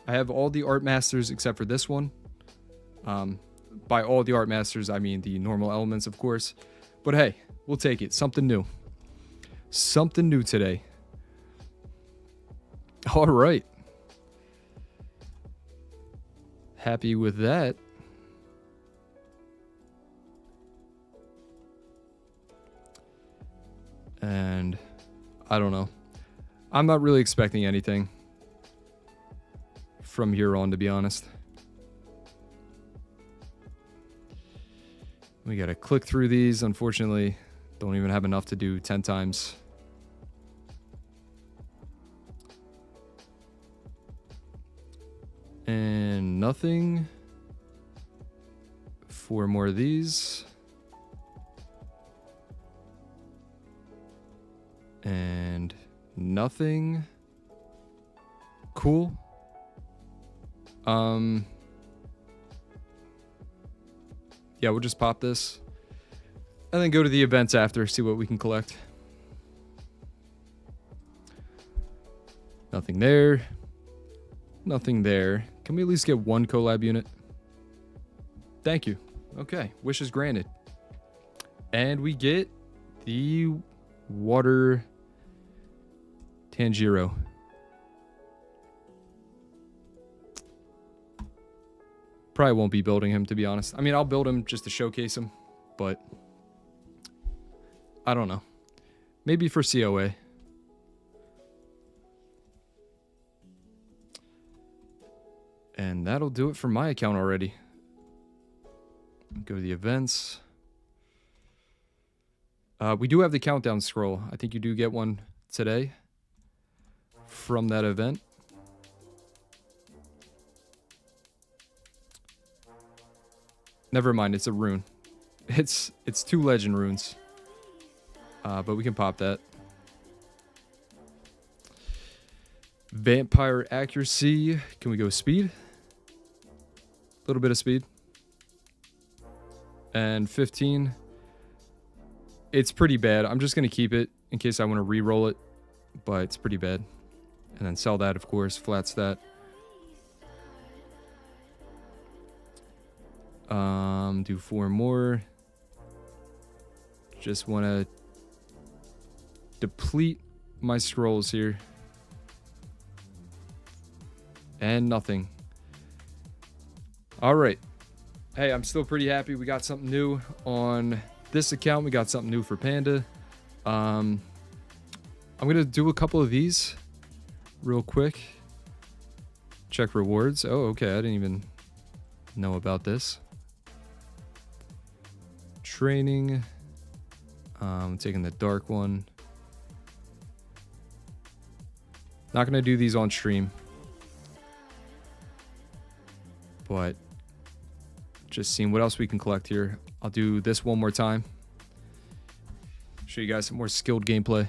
I have all the art masters except for this one. By all the art masters, I mean the normal elements, of course. But hey, we'll take it. Something new. Something new today. All right. Happy with that. And I don't know. I'm not really expecting anything from here on, to be honest. We gotta click through these. Unfortunately, don't even have enough to do 10 times. And nothing. 4 more of these. And nothing. Cool. Yeah, we'll just pop this. And then go to the events after, see what we can collect. Nothing there. Nothing there. Can we at least get one collab unit? Thank you. Okay, wishes granted. And we get the water Tanjiro. Probably won't be building him, to be honest. I mean, I'll build him just to showcase him, but I don't know. Maybe for COA. And that'll do it for my account already. Go to the events. We do have the countdown scroll. I think you do get one today from that event. Never mind, it's a rune. It's 2 legend runes. But we can pop that. Vampire accuracy. Can we go speed? A little bit of speed. And 15. It's pretty bad. I'm just going to keep it in case I want to re-roll it. But it's pretty bad. And then sell that, of course. Flats that. Do 4 more. Just want to deplete my scrolls here. And nothing. All right. Hey, I'm still pretty happy. We got something new on this account. We got something new for Panda. I'm going to do a couple of these real quick. Check rewards. Oh, okay. I didn't even know about this. Training. Taking the dark one. Not going to do these on stream. But just seeing what else we can collect here. I'll do this one more time. Show you guys some more skilled gameplay.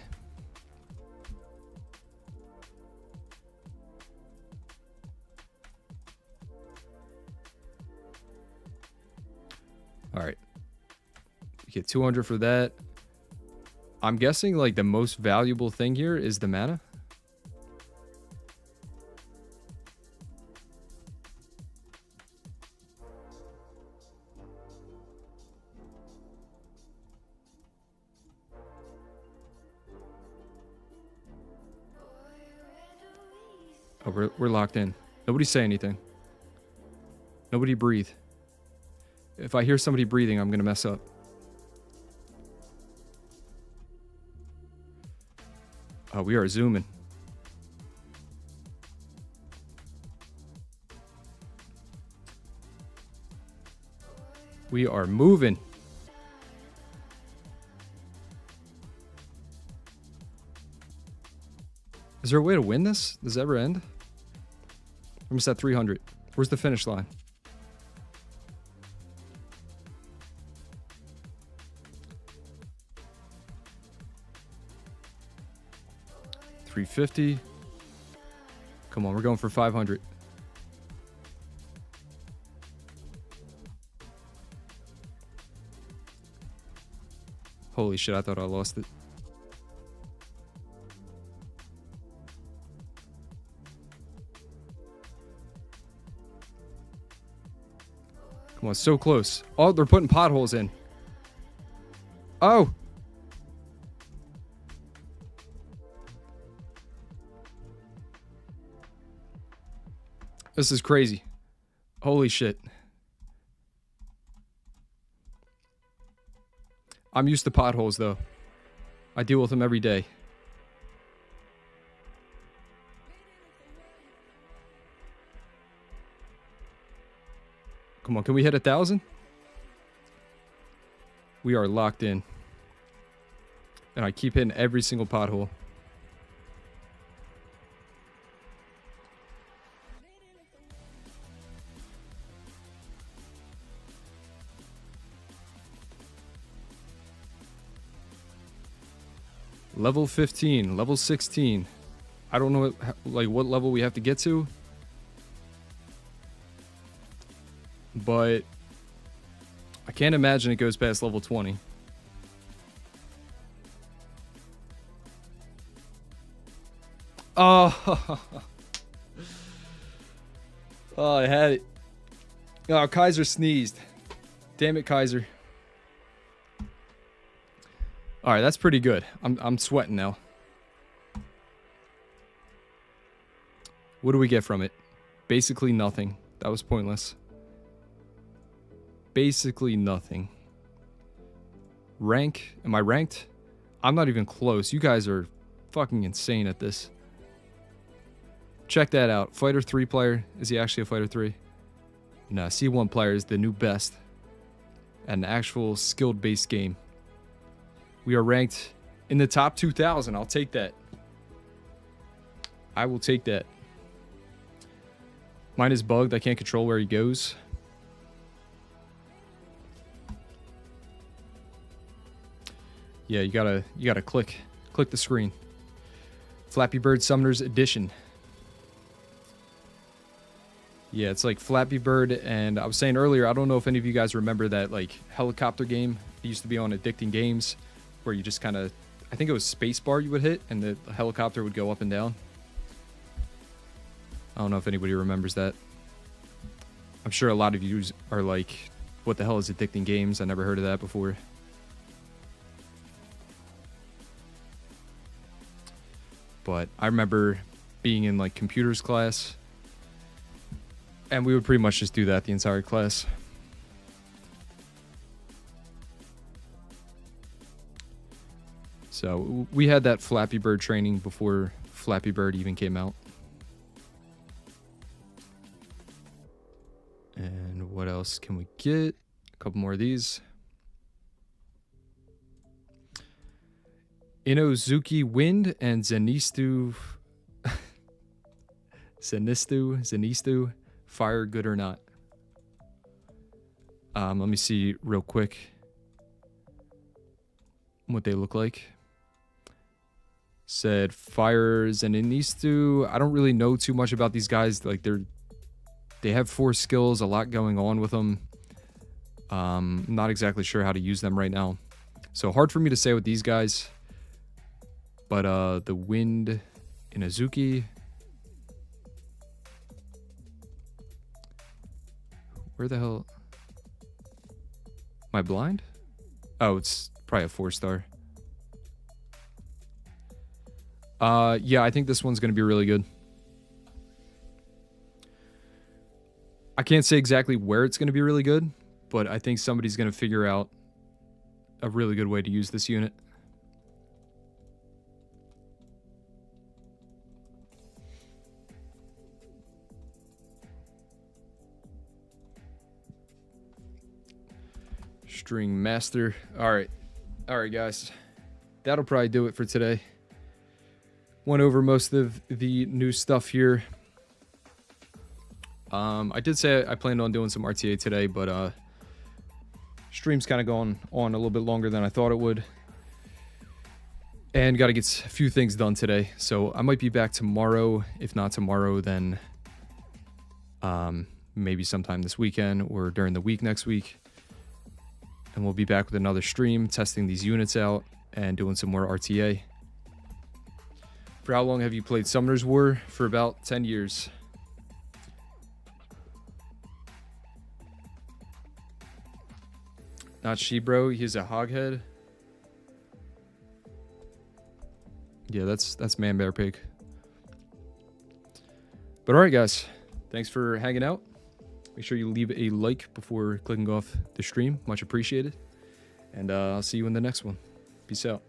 All right. You get 200 for that. I'm guessing like the most valuable thing here is the mana. Oh, we're locked in. Nobody say anything. Nobody breathe. If I hear somebody breathing, I'm going to mess up. Oh, we are zooming. We are moving. Is there a way to win this? Does it ever end? I'm just at 300. Where's the finish line? $350. Come on, we're going for 500. Holy shit, I thought I lost it. Come on, so close. Oh, they're putting potholes in. Oh! This is crazy. Holy shit. I'm used to potholes, though. I deal with them every day. Come on, can we hit 1,000? We are locked in. And I keep hitting every single pothole. Level 15, level 16. I don't know what level we have to get to. But I can't imagine it goes past level 20. Oh, oh, I had it. Oh, Kaiser sneezed. Damn it, Kaiser. All right, that's pretty good. I'm sweating now. What do we get from it? Basically nothing. That was pointless. Basically nothing. Rank? Am I ranked? I'm not even close. You guys are fucking insane at this. Check that out. Fighter 3 player. Is he actually a Fighter 3? No, C1 player is the new best. At an actual skilled-based game. We are ranked in the top 2,000. I'll take that. I will take that. Mine is bugged. I can't control where he goes. Yeah, you gotta click the screen. Flappy Bird Summoners Edition. Yeah, it's like Flappy Bird, and I was saying earlier, I don't know if any of you guys remember that like helicopter game. It used to be on Addicting Games, where you just kind of, I think it was spacebar you would hit, and the helicopter would go up and down. I don't know if anybody remembers that. I'm sure a lot of you are like, what the hell is Addicting Games? I never heard of that before. But I remember being in like computers class, and we would pretty much just do that the entire class. So we had that Flappy Bird training before Flappy Bird even came out. And what else can we get? A couple more of these. Inosuke Wind and Zenitsu. Zenitsu. Fire, good or not. Let me see real quick what they look like. Said Fire Zenitsu. I don't really know too much about these guys. Like they have 4 skills, a lot going on with them. Not exactly sure how to use them right now. So hard for me to say with these guys. But the Wind Inosuke. Where the hell? Am I blind? Oh, it's probably a 4-star. Yeah, I think this one's going to be really good. I can't say exactly where it's going to be really good, but I think somebody's going to figure out a really good way to use this unit. String Master. All right, guys. That'll probably do it for today. Went over most of the new stuff here. I did say I planned on doing some RTA today, but stream's kind of gone on a little bit longer than I thought it would. And got to get a few things done today. So I might be back tomorrow. If not tomorrow, then maybe sometime this weekend or during the week next week. And we'll be back with another stream, testing these units out and doing some more RTA. For how long have you played Summoner's War? For about 10 years. Not Shibro, he's a hoghead. Yeah, that's Man Bear Pig. But alright guys, thanks for hanging out. Make sure you leave a like before clicking off the stream. Much appreciated. And I'll see you in the next one. Peace out.